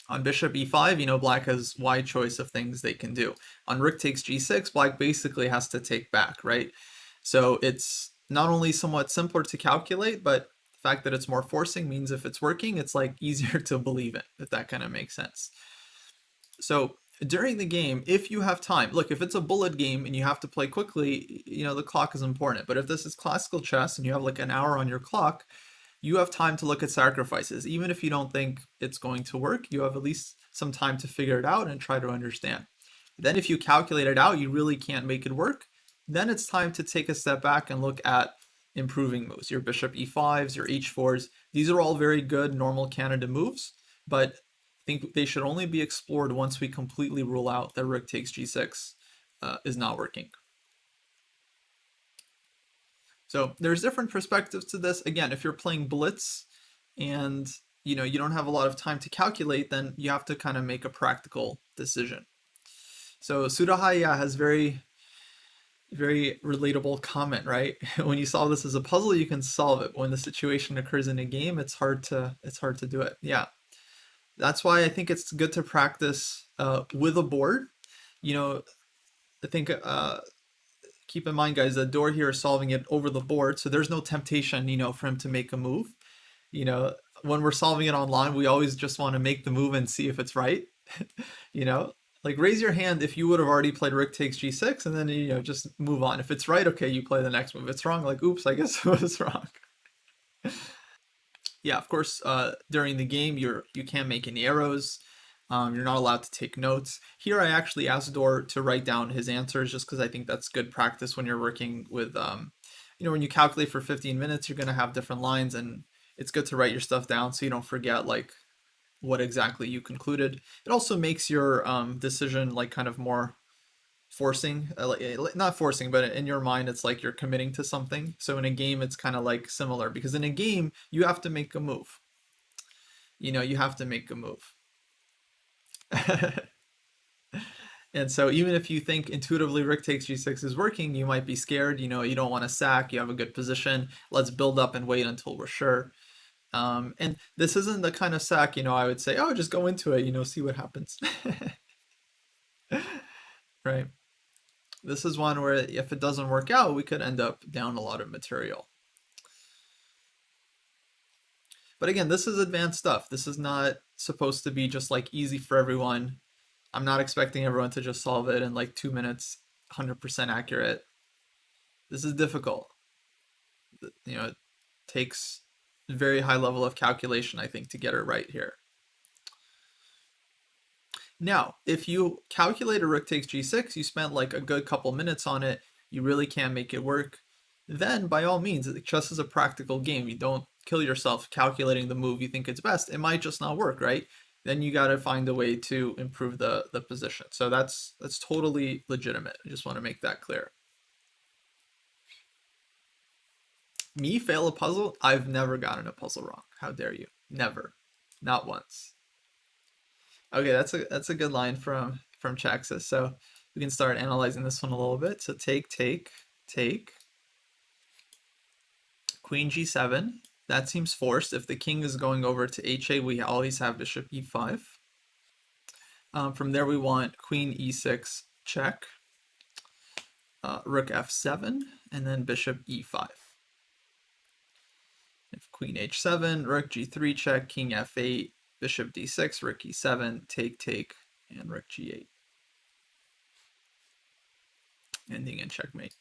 On bishop e5, black has wide choice of things they can do. On rook takes g6, black basically has to take back, right? So it's not only somewhat simpler to calculate, but the fact that it's more forcing means if it's working, it's like easier to believe it, if that kind of makes sense. So during the game, if you have time, look, if it's a bullet game and you have to play quickly, the clock is important. But if this is classical chess and you have like an hour on your clock, you have time to look at sacrifices. Even if you don't think it's going to work, you have at least some time to figure it out and try to understand. Then if you calculate it out, you really can't make it work. Then it's time to take a step back and look at improving moves. Your bishop e5s, your h4s. These are all very good normal candidate moves, but I think they should only be explored once we completely rule out that rook takes g6 is not working. So there's different perspectives to this. Again, if you're playing blitz and you don't have a lot of time to calculate, then you have to kind of make a practical decision. So Sudahaya has very, very relatable comment, right? When you solve this as a puzzle, you can solve it. When the situation occurs in a game, it's hard to do it. Yeah. That's why I think it's good to practice with a board. I think keep in mind, guys, that Dor here is solving it over the board, so there's no temptation, for him to make a move. When we're solving it online, we always just want to make the move and see if it's right. Like raise your hand if you would have already played rook takes g6, and then just move on. If it's right, okay, you play the next move. If it's wrong, like oops, I guess it was wrong. Yeah, of course, during the game, you can't make any arrows. You're not allowed to take notes. Here, I actually asked Dor to write down his answers just because I think that's good practice when you're working with, when you calculate for 15 minutes, you're going to have different lines, and it's good to write your stuff down so you don't forget, like, what exactly you concluded. It also makes your decision, like, kind of more forcing, not forcing, but in your mind it's like you're committing to something. So in a game it's kind of like similar, because in a game you have to make a move. You have to make a move. And so even if you think intuitively rook takes g6 is working, you might be scared. You don't want to sack, you have a good position, let's build up and wait until we're sure. And this isn't the kind of sack, I would say, oh, just go into it, see what happens. Right. This is one where if it doesn't work out, we could end up down a lot of material. But again, this is advanced stuff. This is not supposed to be just like easy for everyone. I'm not expecting everyone to just solve it in like 2 minutes, 100% accurate. This is difficult. It takes a very high level of calculation, I think, to get it right here. Now, if you calculate a rook takes g6, you spent like a good couple minutes on it, you really can't make it work, then by all means, chess is a practical game. You don't kill yourself calculating the move you think is best. It might just not work, right? Then you got to find a way to improve the position. So that's totally legitimate. I just want to make that clear. Me fail a puzzle? I've never gotten a puzzle wrong. How dare you? Never. Not once. Okay, that's a good line from Chaxis. So we can start analyzing this one a little bit. So take, queen g7. That seems forced. If the king is going over to h8, we always have bishop e5. From there, we want queen e6 check, rook f7, and then bishop e5. If queen h7, rook g3 check, king f8, bishop d6, rook e7, take, and rook g8. Ending in checkmate.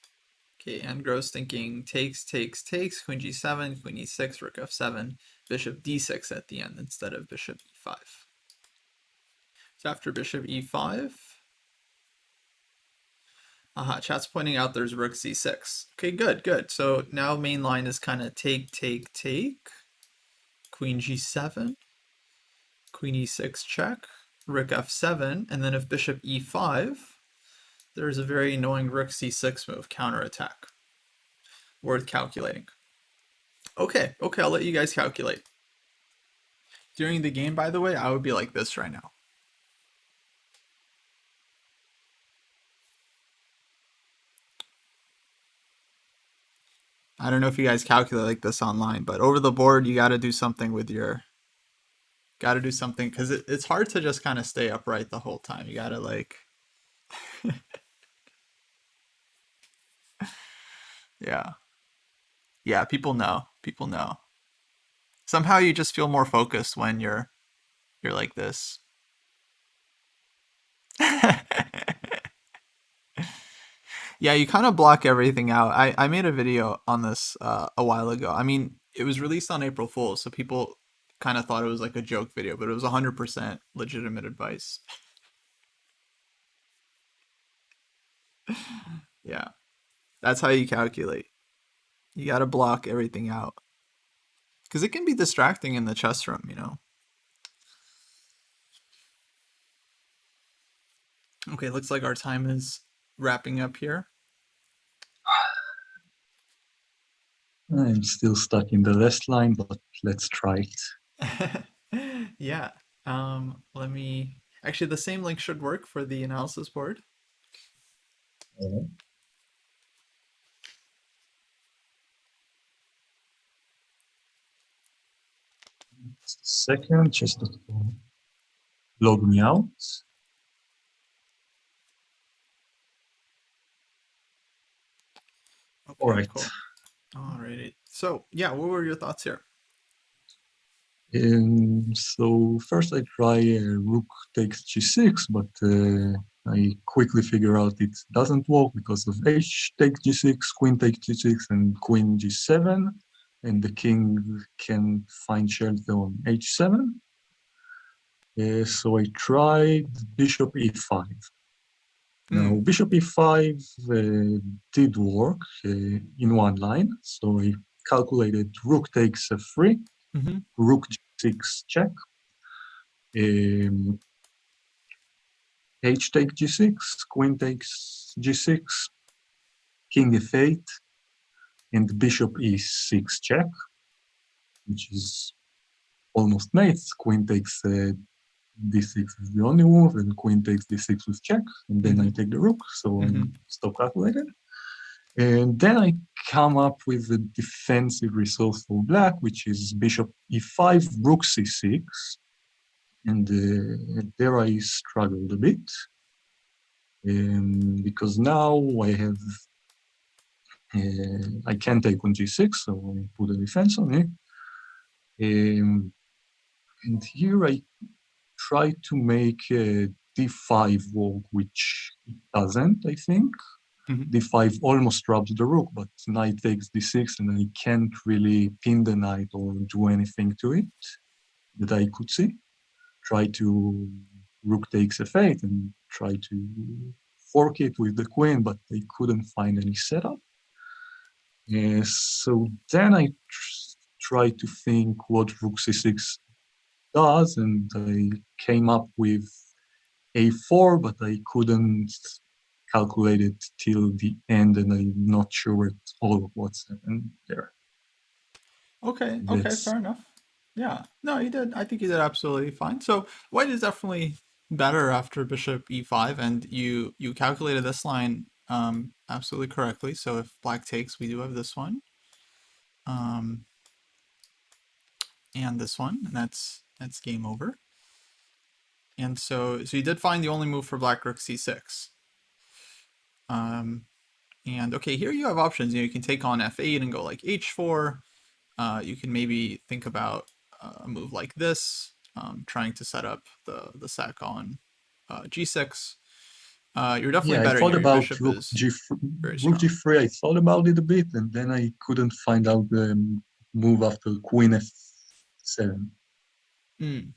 Okay, and Gross thinking takes, queen g7, queen e6, rook f7, bishop d6 at the end instead of bishop e5. So after bishop e5, chat's pointing out there's rook c6. Okay, good. So now main line is kind of take, queen g7, queen e6 check, rook f7, and then if bishop e5, there's a very annoying rook c6 move, counterattack. Worth calculating. Okay, I'll let you guys calculate. During the game, by the way, I would be like this right now. I don't know if you guys calculate like this online, but over the board, you got to do something got to do something because it's hard to just kind of stay upright the whole time. You got to like, yeah, yeah. People know. Somehow you just feel more focused when you're like this. Yeah, you kind of block everything out. I made a video on this a while ago. I mean, it was released on April Fool's, so people kind of thought it was like a joke video, but it was 100% legitimate advice. Yeah, that's how you calculate. You got to block everything out because it can be distracting in the chess room, you know. Okay, looks like our time is wrapping up here. I'm still stuck in the last line, but let's try it. Yeah. Let me actually the same link should work for the analysis board. Uh, Second, just to log me out. All Okay, right. cool. Alrighty. So yeah, what were your thoughts here? So first I try rook takes g6, but I quickly figure out it doesn't work because of h takes g6, queen takes g6, and queen g7, and the king can find shelter on h7. So I tried bishop e5. Now Hmm. bishop e5 did work in one line. So I calculated rook takes f3, Mm-hmm. rook g6 check, um, h takes g6, queen takes g6, king f8, and bishop e6 check, which is almost mate. Queen takes d6 is the only move, and queen takes d6 with check, and then I Mm-hmm. take the rook, so I Mm-hmm. stop calculated. And then I come up with a defensive resource for black, which is bishop e5, rook c6, and there I struggled a bit. Because now I can take on g6, so I put a defense on it. And here I try to make d5 work, which it doesn't, I think. Mm-hmm. d5 almost robs the rook, but knight takes d6, and I can't really pin the knight or do anything to it that I could see. Try to rook takes f8 and try to fork it with the queen, but I couldn't find any setup. So then I tried to think what rook c6 does, and I came up with a4, but I couldn't calculate it till the end, and I'm not sure at all what's happened there. Okay, okay, That's fair enough. Yeah. No, you did. I think you did absolutely fine. So white is definitely better after bishop e5, and you calculated this line absolutely correctly. So if black takes, we do have this one. Um and this one, and that's game over. And so you did find the only move for black rook c6. Um and okay, here you have options. You know, you can take on f8 and go like h4. You can maybe think about a move like this, trying to set up the sec on g6. You're definitely Yeah, I better. You thought know, your about bishop is very rook strong. g3. I thought about it a bit, and then I couldn't find out the move after queen f7. Mm,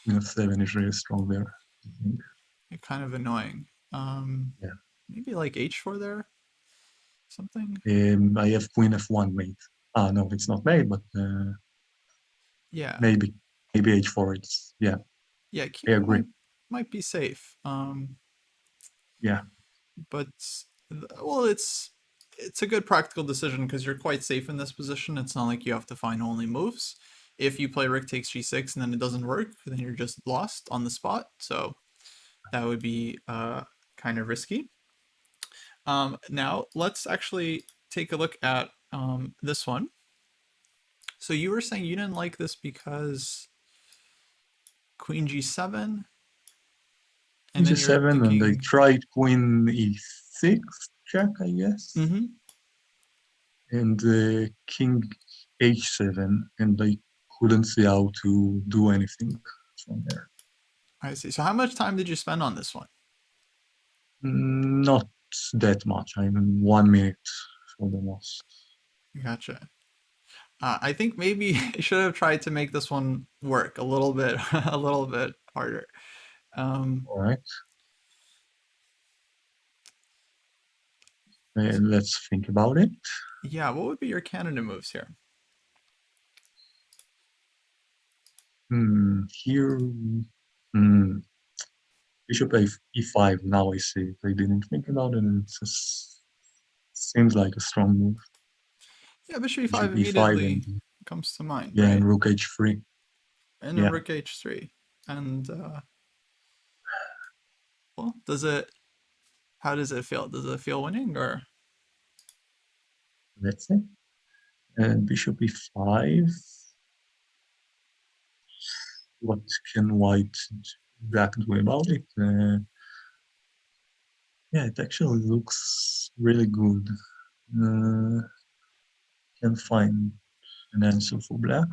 Queen f7 is really strong there, I think. kind of annoying. Yeah. Maybe like h4 there, something. I have queen f1 mate. Ah, no, it's not mate, but Yeah, maybe h4. It's yeah, yeah. I King agree. might be safe. Yeah, But well, it's a good practical decision because you're quite safe in this position. It's not like you have to find only moves. If you play rook takes g6 and then it doesn't work, then you're just lost on the spot. So that would be kind of risky. Now let's actually take a look at this one. So you were saying you didn't like this because Queen G7, and then you're G7, and I thinking, tried Queen E6 check, I guess, mm-hmm, and King H7, and I couldn't see how to do anything from there. I see. So how much time did you spend on this one? Not that much. I mean, 1 minute for the most. Gotcha. I think maybe you should have tried to make this one work a little bit, a little bit harder. Um, All right, so, let's think about it. yeah, what would be your candidate moves here? Here, hmm, Bishop E5. Now I see it. I didn't think about it, and it just seems like a strong move. Yeah, Bishop E5 Bishop E5 and immediately comes to mind, yeah, and right? Rook H3. And then Yeah, Rook H3. And well, does it? How does it feel? Does it feel winning or? let's see. And Bishop E5. What can White Black do about it? Yeah, it actually looks really good. Can find an answer for Black.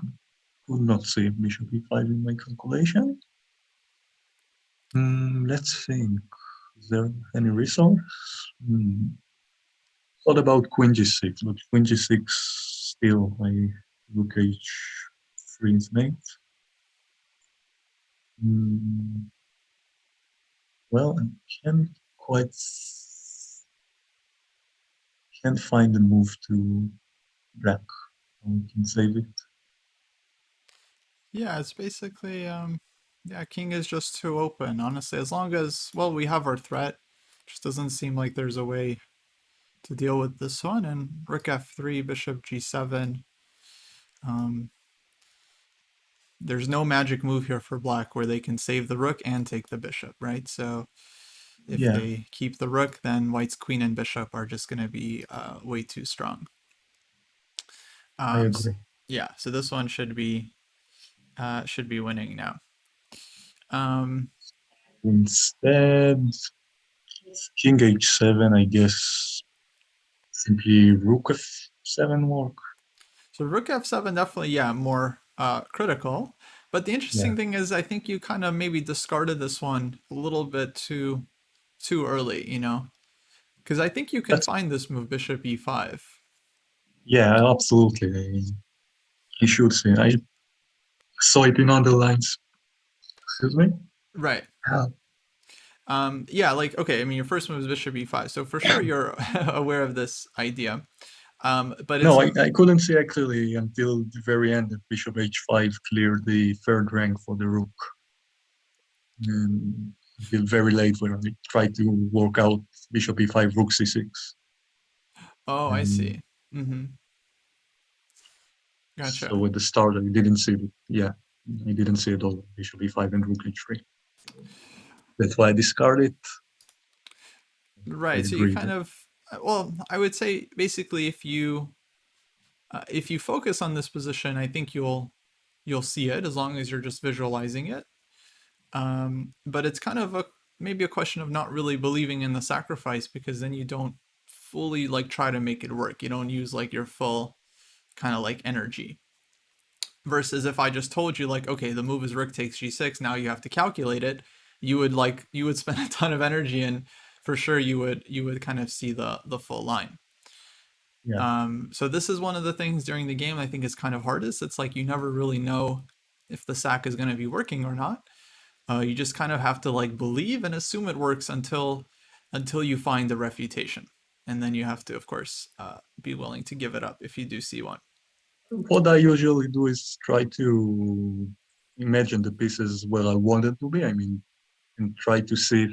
Could not see Bishop E5 in my calculation. Let's think. Is there any resource? What about Queen G6? But Queen G6 still I Rook H3 is mate. Mm, well, I can't quite can't find a move to Black. We can save it. Yeah, it's basically yeah, King is just too open, honestly. As long as, well, we have our threat. Just doesn't seem like there's a way to deal with this one. And Rook F3, Bishop G7. Um, there's no magic move here for black where they can save the rook and take the bishop, right? So if Yeah, they keep the rook, then white's queen and bishop are just going to be way too strong. I Um, agree. yeah, so this one should be winning now. Um, Instead, King H7, I guess simply Rook F7 work. so Rook F7 definitely, yeah, more critical. But the Yeah, interesting thing is, I think you kind of maybe discarded this one a little bit too early, you know, because I think you can that's find this move Bishop E5. yeah, absolutely. I should say. I saw it in other lines. Excuse me. Right. Yeah. Yeah, like okay, I mean your first move is Bishop E5, so for sure you're aware of this idea. But it's No, I couldn't see it clearly until the very end that Bishop H5 cleared the third rank for the Rook. And until very late when I tried to work out Bishop E5, Rook C6. oh, I And see. Mm-hmm. Gotcha. so at the start, I didn't see it. Yeah, I didn't see it all. Bishop E5 and Rook H3. That's why I discarded. I Right. So you agree kind that. of well, I would say basically if you focus on this position, I think you'll see it as long as you're just visualizing it. But it's kind of a maybe a question of not really believing in the sacrifice because then you don't fully like try to make it work. You don't use like your full kind of like energy. Versus if I just told you like, okay, the move is rook takes g6, now you have to calculate it, you would spend a ton of energy and for sure you would kind of see the full line. Yeah, So this is one of the things during the game I think is kind of hardest. It's like you never really know if the sack is going to be working or not. You just kind of have to like believe and assume it works until you find the refutation, and then you have to, of course, be willing to give it up if you do see one. what I usually do is try to imagine the pieces where I want it to be. I mean, and try to see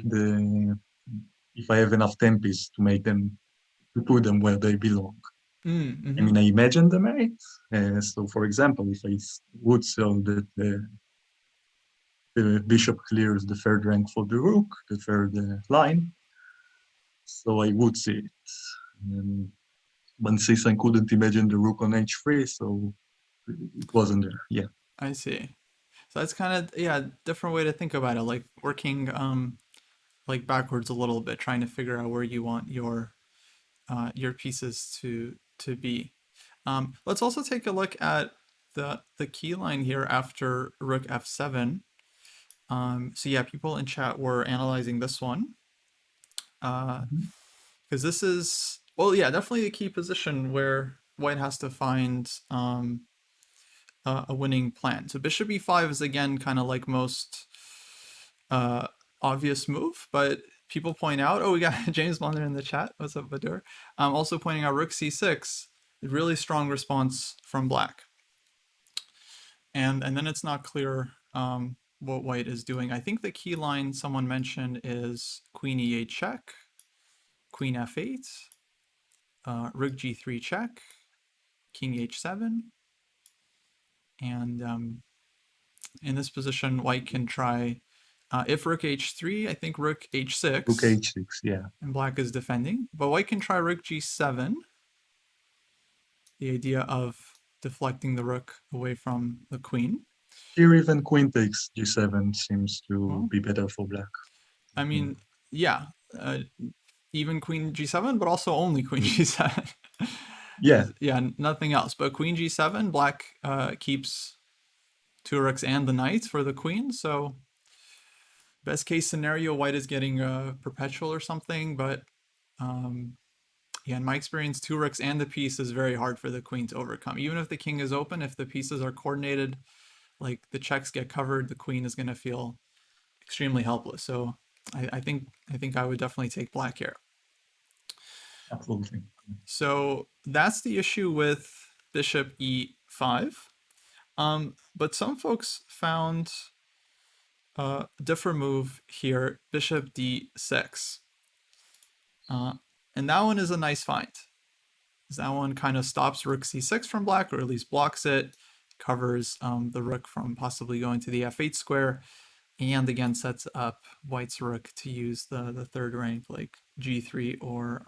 if I have enough tempis to make them to put them where they belong. I Mm-hmm. mean, I imagine them, right? So, for example, if I would show that the bishop clears the third rank for the rook, the third line, so I would see it. And But since I couldn't imagine the rook on h3, so it wasn't there. Yeah, I see. So that's kind of, yeah, different way to think about it, like working like backwards a little bit, trying to figure out where you want your pieces to be. Let's also take a look at the key line here after rook f7. So yeah, people in chat were analyzing this one because this is, well, yeah, definitely a key position where white has to find a winning plan. So bishop e5 is again kind of like most obvious move, but people point out, oh, we got James Blunder in the chat. What's up, Badur? Also pointing out rook c6, really strong response from black. And then it's not clear what white is doing. I think the key line someone mentioned is queen e8 check, queen f8, rook g3 check, king h7, and in this position, white can try, if rook h3, I think rook h6. rook h6, yeah. And black is defending, but white can try rook g7. The idea of deflecting the rook away from the queen. Here even queen takes g7 seems to be better for black. I mean, yeah, even queen g7, but also only queen g7. Yeah. Yeah, nothing else. But queen g7, black keeps two rooks and the knight for the queen. So best case scenario, white is getting a perpetual or something. But yeah, in my experience, two rooks and the piece is very hard for the queen to overcome. Even if the king is open, if the pieces are coordinated, like the checks get covered, the queen is going to feel extremely helpless. So I think I would definitely take black here. Absolutely. So that's the issue with bishop e5. But some folks found a different move here, bishop d6. And that one is a nice find. That one kind of stops rook c6 from black, or at least blocks it, covers the rook from possibly going to the f8 square, and again sets up white's rook to use the third rank, like g3 or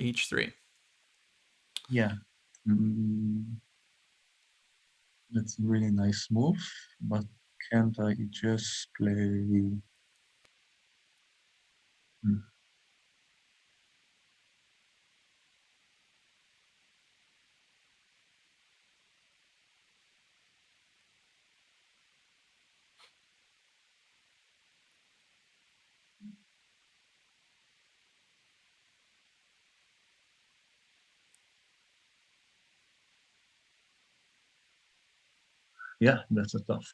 h3. Yeah. That's a really nice move, but can't I just play... Yeah, that's a tough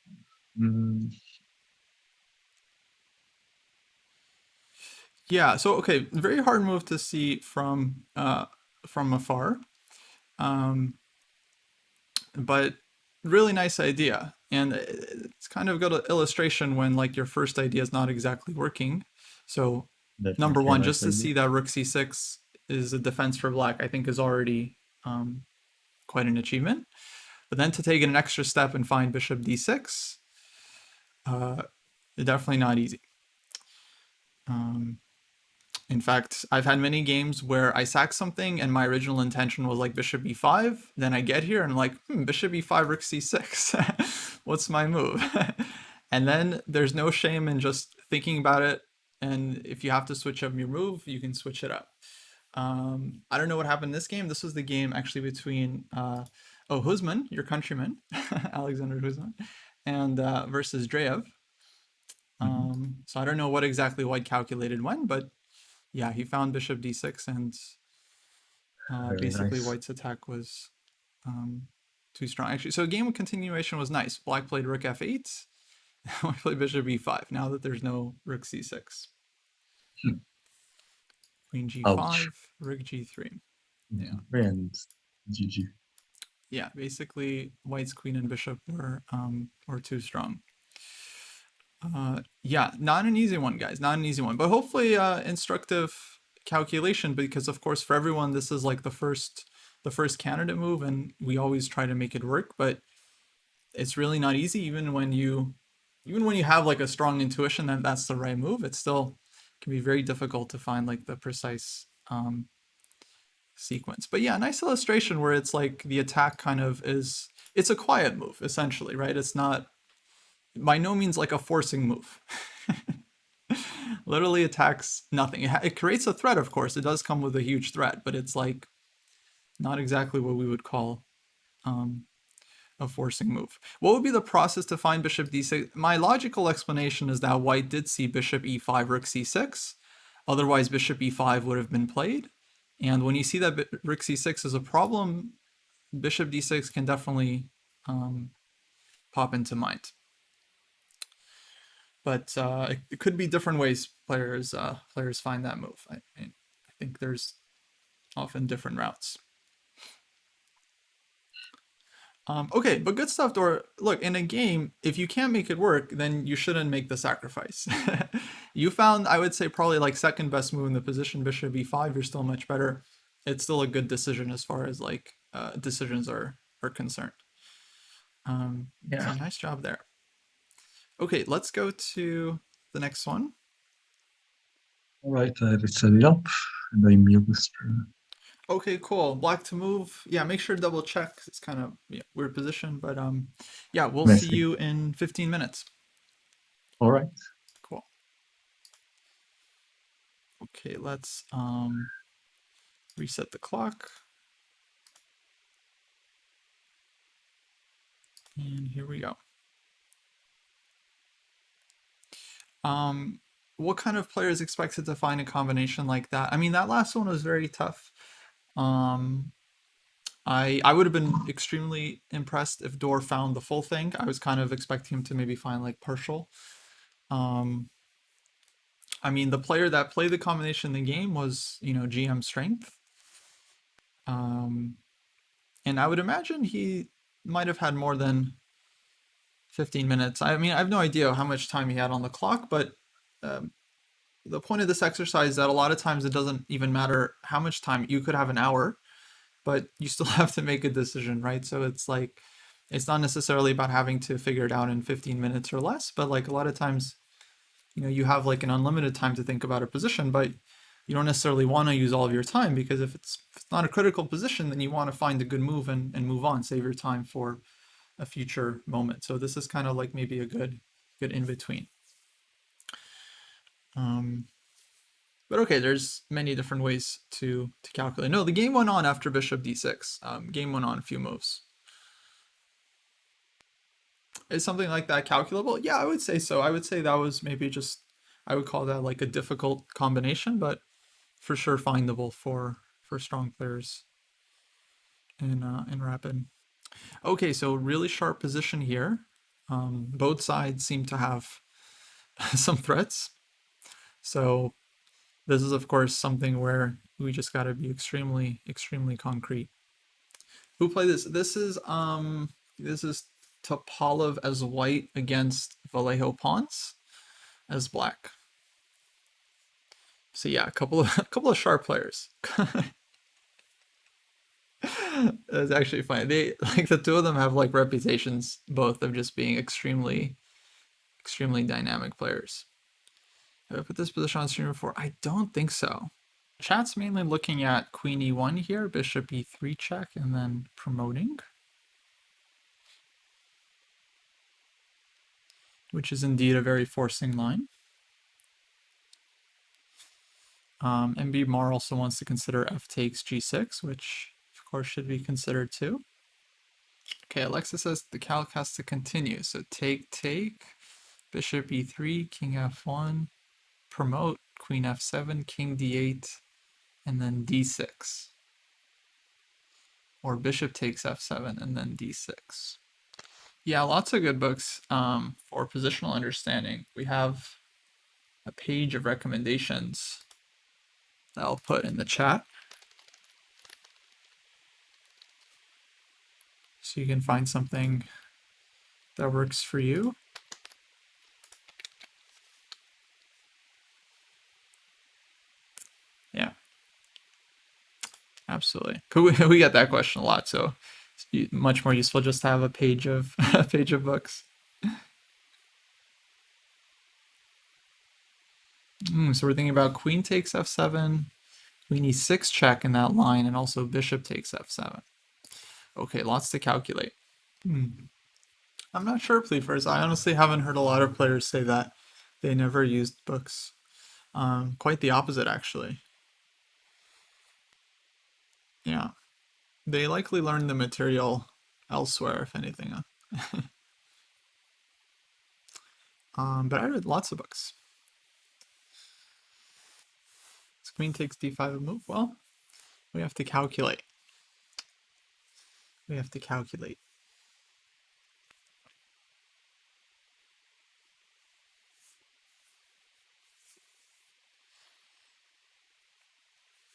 one. Yeah, so okay, very hard move to see from afar, but really nice idea. And it's kind of got an illustration when like your first idea is not exactly working. So Definitely number one, nice just to idea. see that rook c6 is a defense for black, I think is already quite an achievement. But then to take it an extra step and find bishop d6, definitely not easy. In fact, I've had many games where I sack something and my original intention was like bishop e5. Then I get here and I'm like, bishop e5, rook c6. What's my move? And then there's no shame in just thinking about it. And if you have to switch up your move, you can switch it up. I don't know what happened in this game. This was the game actually between Huzman, your countryman, Alexander Huzman, and versus Dreyev. So I don't know what exactly white calculated when, but yeah, he found bishop d6, and basically nice. white's attack was too strong. Actually, so game continuation was nice. Black played rook f8, white played bishop e5, now that there's no rook c6. Queen g5, Ouch. rook g3. Yeah. And GG. Yeah, basically white's queen and bishop were too strong. Yeah, not an easy one, guys. Not an easy one, but hopefully instructive calculation, because of course for everyone this is like the first candidate move, and we always try to make it work. But it's really not easy, even when you have like a strong intuition that that's the right move. It still can be very difficult to find like the precise sequence. But yeah, nice illustration where it's like the attack kind of is, it's a quiet move essentially, right? It's not by no means like a forcing move. Literally attacks nothing. It creates a threat, of course. It does come with a huge threat, but it's like not exactly what we would call a forcing move. What would be the process to find bishop d6? My logical explanation is that white did see bishop e5, rook c6. Otherwise, bishop e5 would have been played. And when you see that rook c6 is a problem, bishop d6 can definitely pop into mind. But it could be different ways players find that move. I think there's often different routes. Okay, but good stuff, Dor. Look, in a game, if you can't make it work, then you shouldn't make the sacrifice. You found, I would say, probably like second best move in the position, bishop e5. You're still much better. It's still a good decision as far as like decisions are concerned. Yeah. So nice job there. Okay, let's go to the next one. All right, let's set it up, and I mute the stream. Okay, cool. Black to move. Yeah, make sure to double check. It's kind of weird position, but yeah, we'll see you in 15 minutes. All right. Cool. Okay, let's reset the clock. And here we go. What kind of player is expected to find a combination like that? I mean, that last one was very tough. I would have been extremely impressed if Dor found the full thing. I was kind of expecting him to maybe find like partial. I mean, the player that played the combination in the game was, GM Strength. And I would imagine he might have had more than 15 minutes. I mean, I have no idea how much time he had on the clock, but the point of this exercise is that a lot of times it doesn't even matter how much time. You could have an hour, but you still have to make a decision, right? So it's like, it's not necessarily about having to figure it out in 15 minutes or less, but like a lot of times, you have like an unlimited time to think about a position, but you don't necessarily want to use all of your time, because if it's not a critical position, then you want to find a good move and move on, save your time for a future moment. So this is kind of like maybe a good in between. But okay, there's many different ways to calculate. No, the game went on after bishop d6. Game went on a few moves. Is something like that calculable? Yeah, I would say so. I would say that was maybe just, I would call that like a difficult combination, but for sure findable for strong players in rapid. Okay, so really sharp position here. Both sides seem to have some threats. So this is, of course, something where we just got to be extremely, extremely concrete. Who played this? This is Topalov as white against Vallejo Pons as black. So yeah, a couple of sharp players. It's actually funny. They like the two of them have like reputations both of just being extremely, extremely dynamic players. Have I put this position on stream before? I don't think so. Chat's mainly looking at queen e1 here, bishop e3 check, and then promoting, which is indeed a very forcing line. MB Mar also wants to consider f takes g6, which of course should be considered too. Okay, Alexa says the calc has to continue. So take, bishop e3, king f1, promote, queen f7, king d8, and then d6. Or bishop takes f7 and then d6. Yeah, lots of good books for positional understanding. We have a page of recommendations that I'll put in the chat, so you can find something that works for you. Yeah, absolutely. We get that question a lot, so it's much more useful just to have a page of books. So we're thinking about queen takes f7, We need 6 check in that line, and also bishop takes f7. Okay, lots to calculate. I'm not sure, Pleafers. I honestly haven't heard a lot of players say that they never used books. Quite the opposite, actually. Yeah. They likely learned the material elsewhere, if anything. But I read lots of books. Queen takes d5 a move. Well, we have to calculate. We have to calculate.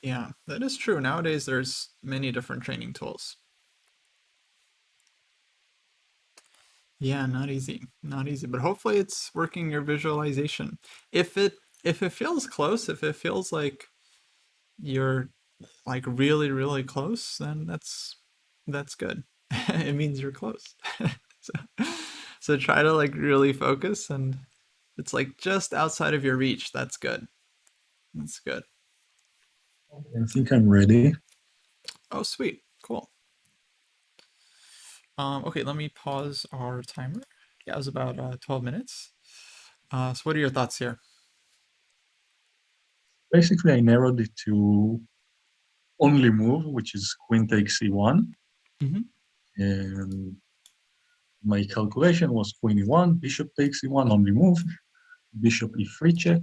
Yeah, that is true. Nowadays, there's many different training tools. Yeah, not easy. Not easy, but hopefully it's working your visualization. If it feels close, if it feels like you're like really, really close, then that's good. It means you're close. so, so try to like really focus, and it's like just outside of your reach. That's good. That's good. I think I'm ready. Oh, sweet. Cool. Okay, let me pause our timer. Yeah, it was about 12 minutes. So what are your thoughts here? Basically, I narrowed it to only move, which is queen takes e1. Mm-hmm. And my calculation was queen e1, bishop takes e1, only move, bishop e3 check,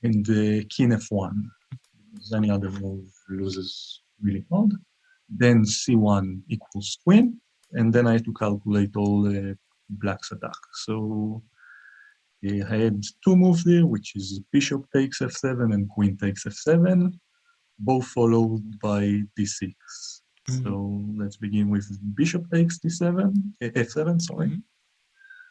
and king f1. Because any other move loses really hard. Then c1 equals queen, and then I had to calculate all black's attack. So I had two moves there, which is bishop takes f7 and queen takes f7, both followed by d6. Mm-hmm. So let's begin with bishop takes d7, f7, sorry. Mm-hmm.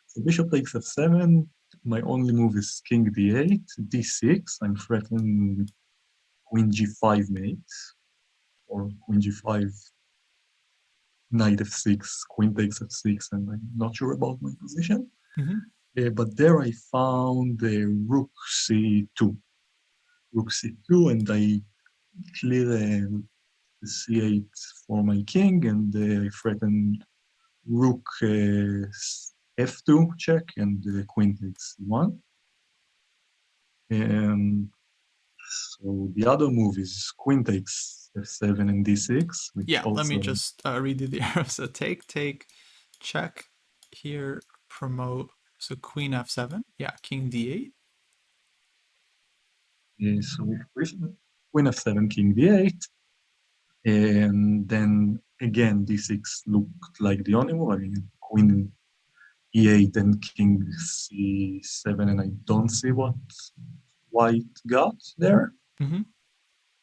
So bishop takes f7. My only move is king d8, d6. I'm threatening with queen g5 mate, or queen g5, knight f6, queen takes f6, and I'm not sure about my position. Mm-hmm. But there I found rook c2. Rook c2, and I clear c8 for my king, and I threatened rook f2 check, and queen takes c1. And so the other move is queen takes f7 and d6, which Yeah, let me also just redo the arrow. So take, check here, promote. So queen f7. Yeah, king d8. is with queen f7, king d8. And then again, d6 looked like the only move. I mean, queen e8 and king c7, and I don't see what white got there. Mm-hmm.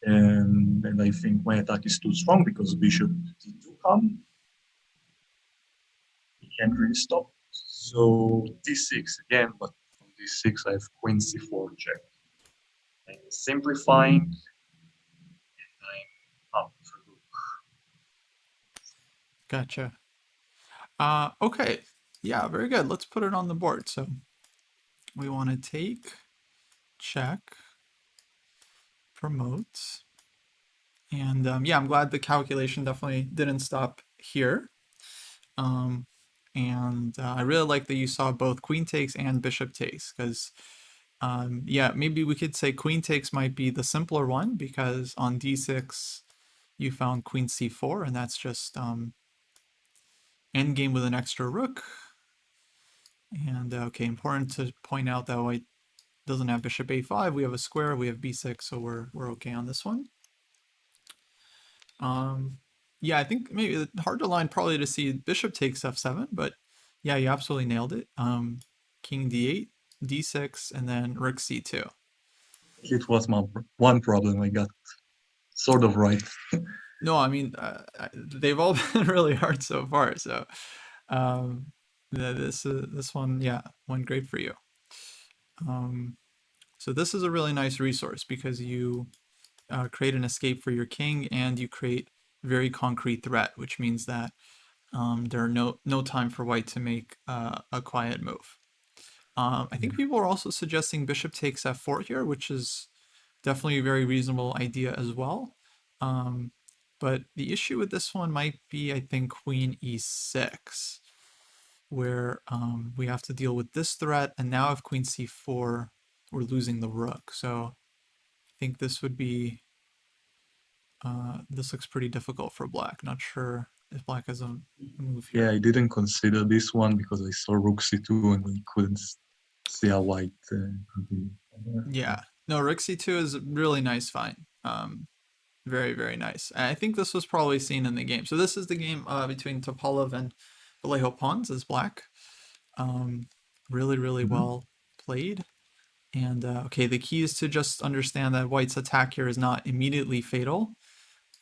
And I think my attack is too strong because bishop d2 come. He can't really stop. So d6 again, but on d6 I have queen c4 check. I'm simplifying, and I'm up for rook. Gotcha. Okay. Yeah, very good. Let's put it on the board. So we want to take, check, promote. And yeah, I'm glad the calculation definitely didn't stop here. And I really like that you saw both queen takes and bishop takes, because yeah, maybe we could say queen takes might be the simpler one, because on d6 you found queen c4, and that's just endgame with an extra rook. And okay, important to point out that white doesn't have bishop a5. We have a square, we have b6, so we're okay on this one. Yeah, I think maybe hard to line probably to see bishop takes f7, but yeah, you absolutely nailed it. King d8, d6, and then rook c2. It was my one problem I got sort of right. No, I mean, they've all been really hard so far, so this one, yeah, went great for you. So this is a really nice resource because you create an escape for your king, and you create very concrete threat, which means that there are no time for white to make a quiet move. I think people are also suggesting bishop takes f4 here, which is definitely a very reasonable idea as well. Um, but the issue with this one might be, I think, Queen e6, where we have to deal with this threat, and now if Queen c4, we're losing the rook. So I think this would be, this looks pretty difficult for black. Not sure if black has a move Yeah, here. I didn't consider this one because I saw rook c2 and I couldn't see how white continued. Yeah, no, rook c2 is a really nice find. Very, very nice. I think this was probably seen in the game. So this is the game between Topalov and Vallejo Pons as black. Um, really, really Mhm. well played. And okay, the key is to just understand that white's attack here is not immediately fatal.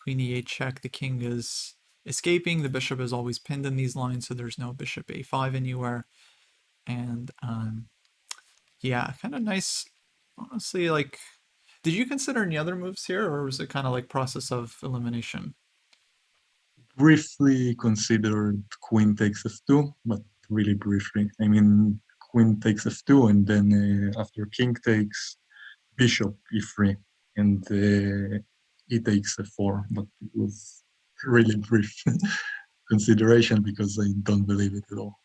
Queen e8 check, the king is escaping, the bishop is always pinned in these lines, so there's no bishop a5 anywhere. And yeah, kind of nice, honestly, like, did you consider any other moves here, or was it kind of like process of elimination? Briefly considered queen takes f2, but really briefly. I mean, queen takes f2, and then after king takes, bishop e3, and he takes f4. But it was really brief consideration because I don't believe it at all.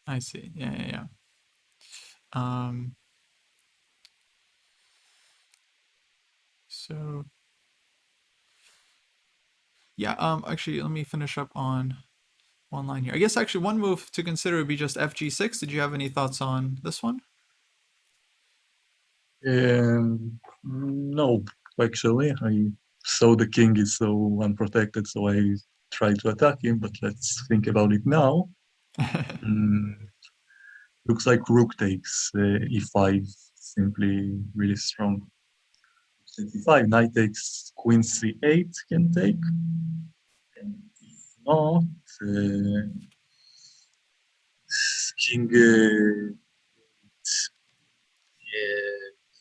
I see. Yeah, yeah, yeah. Um, so yeah, actually, let me finish up on one line here. I guess actually one move to consider would be just fg6. Did you have any thoughts on this one? No, actually, I saw the king is so unprotected, so I tried to attack him. But let's think about it now. Mm, looks like rook takes e5, simply really strong. E5, knight takes queen c8 can take. And if not, king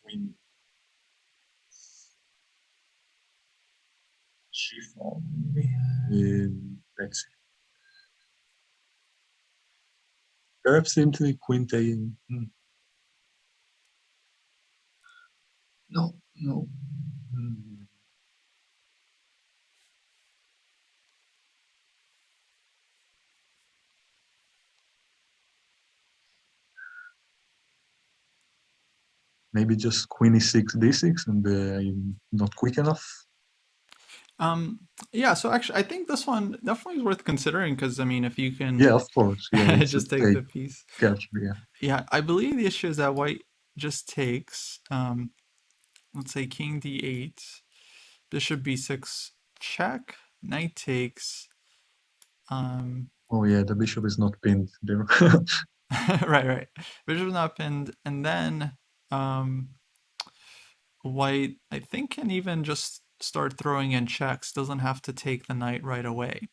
queen g4. Let's see. Perhaps simply queen take. No, no. Mm, maybe just queen e6, d6, and I'm not quick enough. um, yeah. So actually, I think this one definitely is worth considering because I mean, if you can Yeah, of course. Yeah, it's a just take take the piece. catch. Yeah. Yeah, I believe the issue is that white just takes, let's say king d8, bishop b6 check, knight takes, um, Oh yeah, the bishop is not pinned there. right, right. Bishop's not pinned, and then um, white, I think, can even just start throwing in checks, doesn't have to take the knight right away.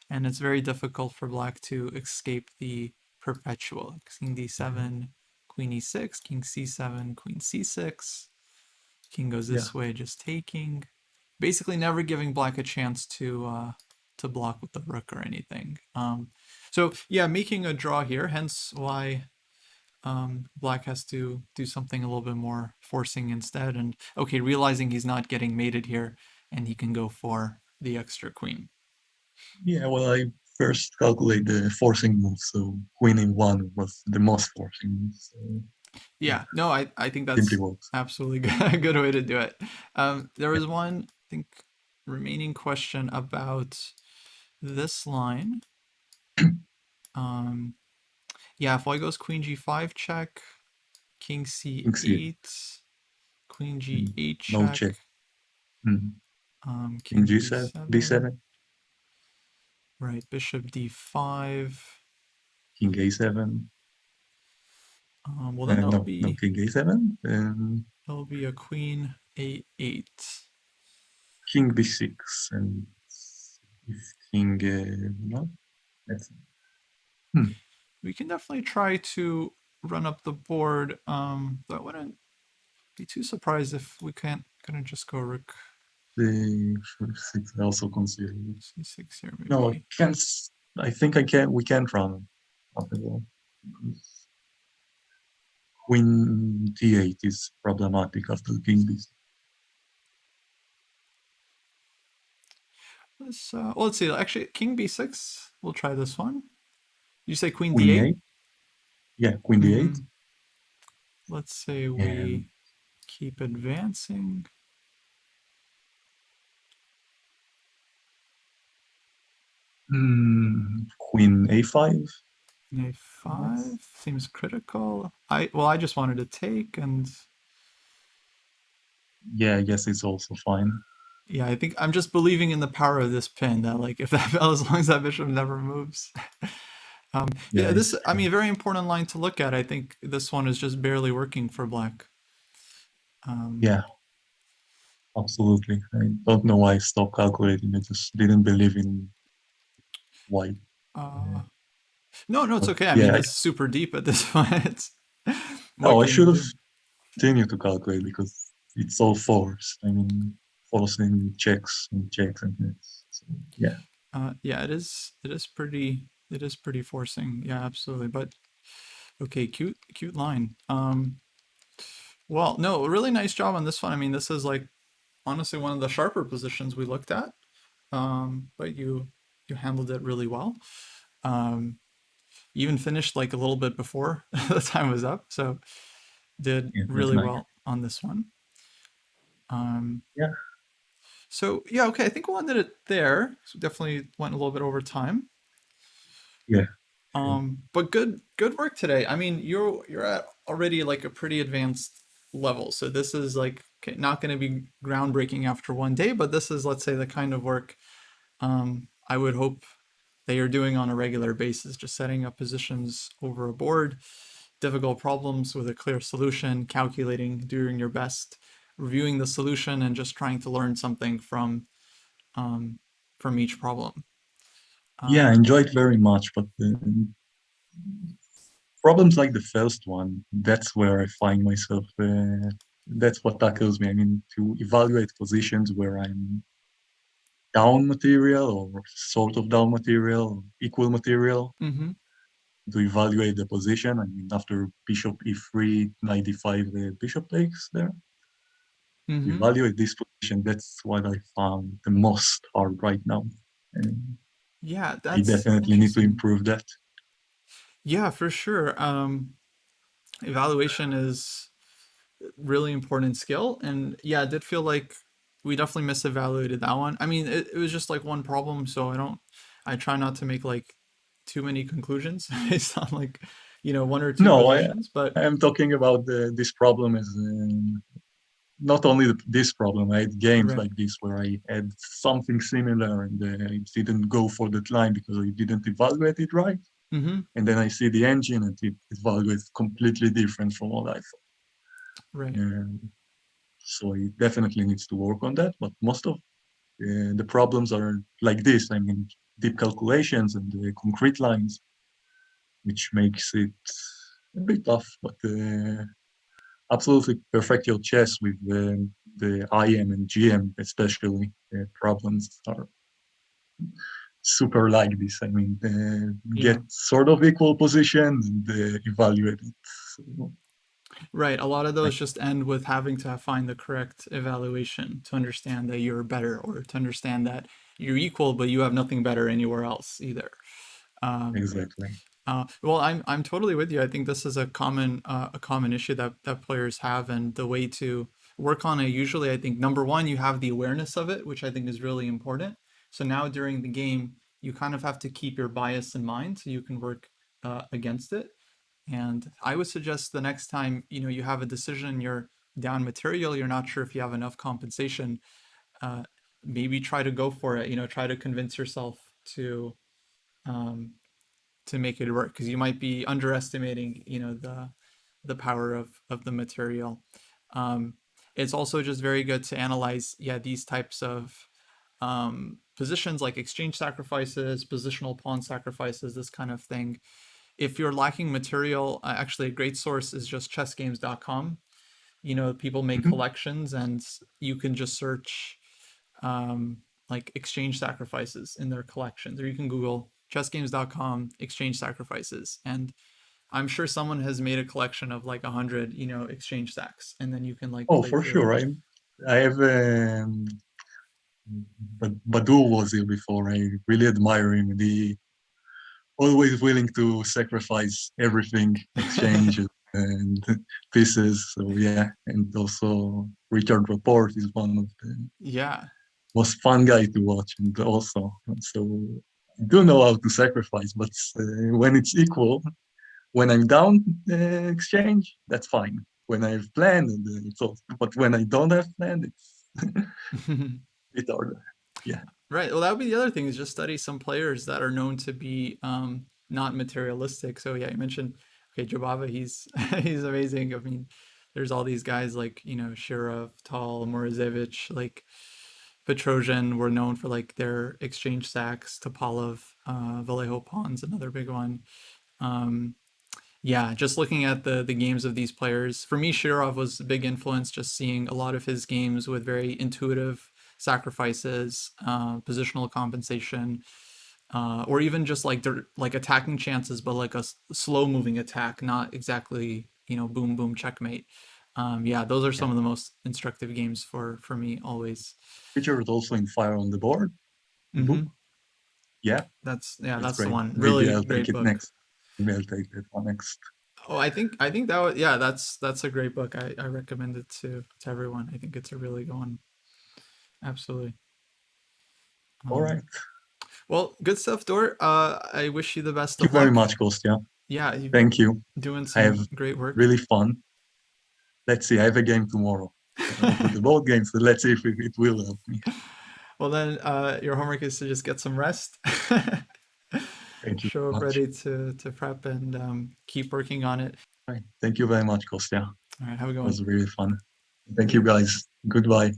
And it's very difficult for black to escape the perpetual. King d7, queen e6, king c7, queen c6. King goes Yeah, this way, just taking. Basically, never giving black a chance to block with the rook or anything. So yeah, making a draw here. Hence why black has to do something a little bit more forcing instead. And okay, realizing he's not getting mated here, and he can go for the extra queen. yeah. Well, I first calculate the forcing move, so queen in one was the most forcing move. So yeah, Yeah, no, I think simply that's works. absolutely a good way to do it. There was one, I think, remaining question about this line. Um, yeah, if white goes queen g5 check, king King c8, c8, queen mm, g8 no check, check. Mm. King king g7, d7, d7, right, bishop d5. king a7. Well, then No, no, king a7. that'll be a queen a8. King b6, and if king no, that's hmm, We can definitely try to run up the board. But I wouldn't be too surprised if we can't gonna just go rook the six also considered. c6 here, No, I maybe. can't. I think I can. We can't run up the wall. Queen d8 is problematic after king b6. Let's see. Actually, king b6. We'll try this one. You say queen Queen d8? a8, yeah, queen Mm-hmm. d8, Let's say and we keep advancing. queen a5. A5 seems critical. I just wanted to take, and Yeah, I guess it's also fine. yeah, I think I'm just believing in the power of this pin that like if that as long as that bishop never moves. Yeah, This, it's I true. mean, a very important line to look at. I think this one is just barely working for black. Um, Yeah, absolutely. I don't know why I stopped calculating. I just didn't believe in white. uh, Uh, no, it's but okay. I mean, yeah, this is super deep at this point. What no, I can you should have do? continued to calculate because it's all forced. I mean, forcing checks and hits. So, yeah, Yeah, it is. It is pretty. It is pretty forcing. Yeah, absolutely. But okay, cute line. Well, no, really nice job on this one. I mean, this is like honestly one of the sharper positions we looked at. But you handled it really well. Um, you even finished like a little bit before the time was up, so did yeah, that's really nice. well on this one. Um, Yeah, so yeah, okay, I think we'll end it there. So definitely went a little bit over time. yeah, sure. But good work today. I mean, you're at already like a pretty advanced level. So this is like okay, not going to be groundbreaking after one day, but this is let's say the kind of work I would hope that you're doing on a regular basis, just setting up positions over a board, difficult problems with a clear solution, calculating, doing your best, reviewing the solution, and just trying to learn something um, from each problem. Yeah, I Um, enjoyed very much, but problems like the first one, that's where I find myself. That's what tackles me. I mean, to evaluate positions where I'm down material or sort of down material, equal material, mm-hmm, to evaluate the position. I mean, after bishop e3, knight d5, the bishop takes there. To mm-hmm. evaluate this position, that's what I found the most hard right now. And Yeah, I that's definitely need to interesting. improve that. Yeah, for sure. Evaluation is really important skill, and yeah, it did feel like we definitely misevaluated that one. I mean, it was just like one problem, so I try not to make like too many conclusions based on like one or two No, positions, but I am talking about this problem as not only this problem. I had games right. like this where I had something similar and I didn't go for that line because I didn't evaluate it right. Mm-hmm. And then I see the engine and it evaluates completely different from what I thought. Right. And so it definitely needs to work on that. But most of the problems are like this. I mean, deep calculations and concrete lines, which makes it a bit tough. But absolutely perfect your chess with the IM and GM, especially. Problems are super like this. I mean, Yeah. get sort of equal positions and evaluate it. So, Right. A lot of like, those just end with having to find the correct evaluation to understand that you're better or to understand that you're equal, but you have nothing better anywhere else either. Um, exactly. well, I'm totally with you. I think this is a common issue that players have, and the way to work on it. Usually, I think number one, you have the awareness of it, which I think is really important. So now during the game, you kind of have to keep your bias in mind so you can work against it. And I would suggest the next time you have a decision, you're down material, you're not sure if you have enough compensation. Uh, Maybe try to go for it. Try to convince yourself to um, to make it work because you might be underestimating the power of the material. um, it's also just very good to analyze these types of positions like exchange sacrifices, positional pawn sacrifices, this kind of thing. If you're lacking material, actually a great source is just chessgames.com. People make Mhm. collections and you can just search um, like exchange sacrifices in their collections, or you can Google chessgames.com exchange sacrifices, and I'm sure someone has made a collection of like 100, exchange stacks, and then you can like Oh, play for through. sure. I have but Badur was here before. I really admire him. He always willing to sacrifice everything, exchanges and pieces. So yeah, and also Richard Rapport is one of the Yeah. most fun guy to watch, and also so I do know how to sacrifice, but when it's equal, when I'm down exchange, that's fine. When I've planned, it's also, but when I don't have planned, it's a bit harder. Yeah. Right. Well, that would be the other thing is just study some players that are known to be not materialistic. So yeah, you mentioned okay, Jabava, he's he's amazing. I mean, there's all these guys like Shirov, Tal, Morozevich, like Petrosian were known for like their exchange sacks. Topalov, Vallejo Pons, another big one. Um, yeah, just looking at the games of these players, for me, Shirov was a big influence. Just seeing a lot of his games with very intuitive sacrifices, positional compensation, or even just like attacking chances, but like a slow moving attack, not exactly boom boom checkmate. Yeah, those are Yeah. some of the most instructive games for me always. Richard also in Fire on the Board, the book. Mm-hmm. Yeah, That's that's the great. one. Maybe Really I'll take great it book. next. Maybe I'll take that one next. Oh, I think that was yeah, that's a great book. I recommend it to everyone. I think it's a really good one. Absolutely. All Um, right. well, good stuff, Dort. I wish you the best Thank of you very luck. much, Kostya. Yeah, you've been Thank you. doing I have some great work. really fun. Let's see. I have a game tomorrow over the board games. So let's see if it will help me. Well, then your homework is to just get some rest. Thank you Show up very much. ready to prep and keep working on it. Right. Thank you very much, Kostya. All right, have a good It one. was really fun. Thank you, guys. Goodbye.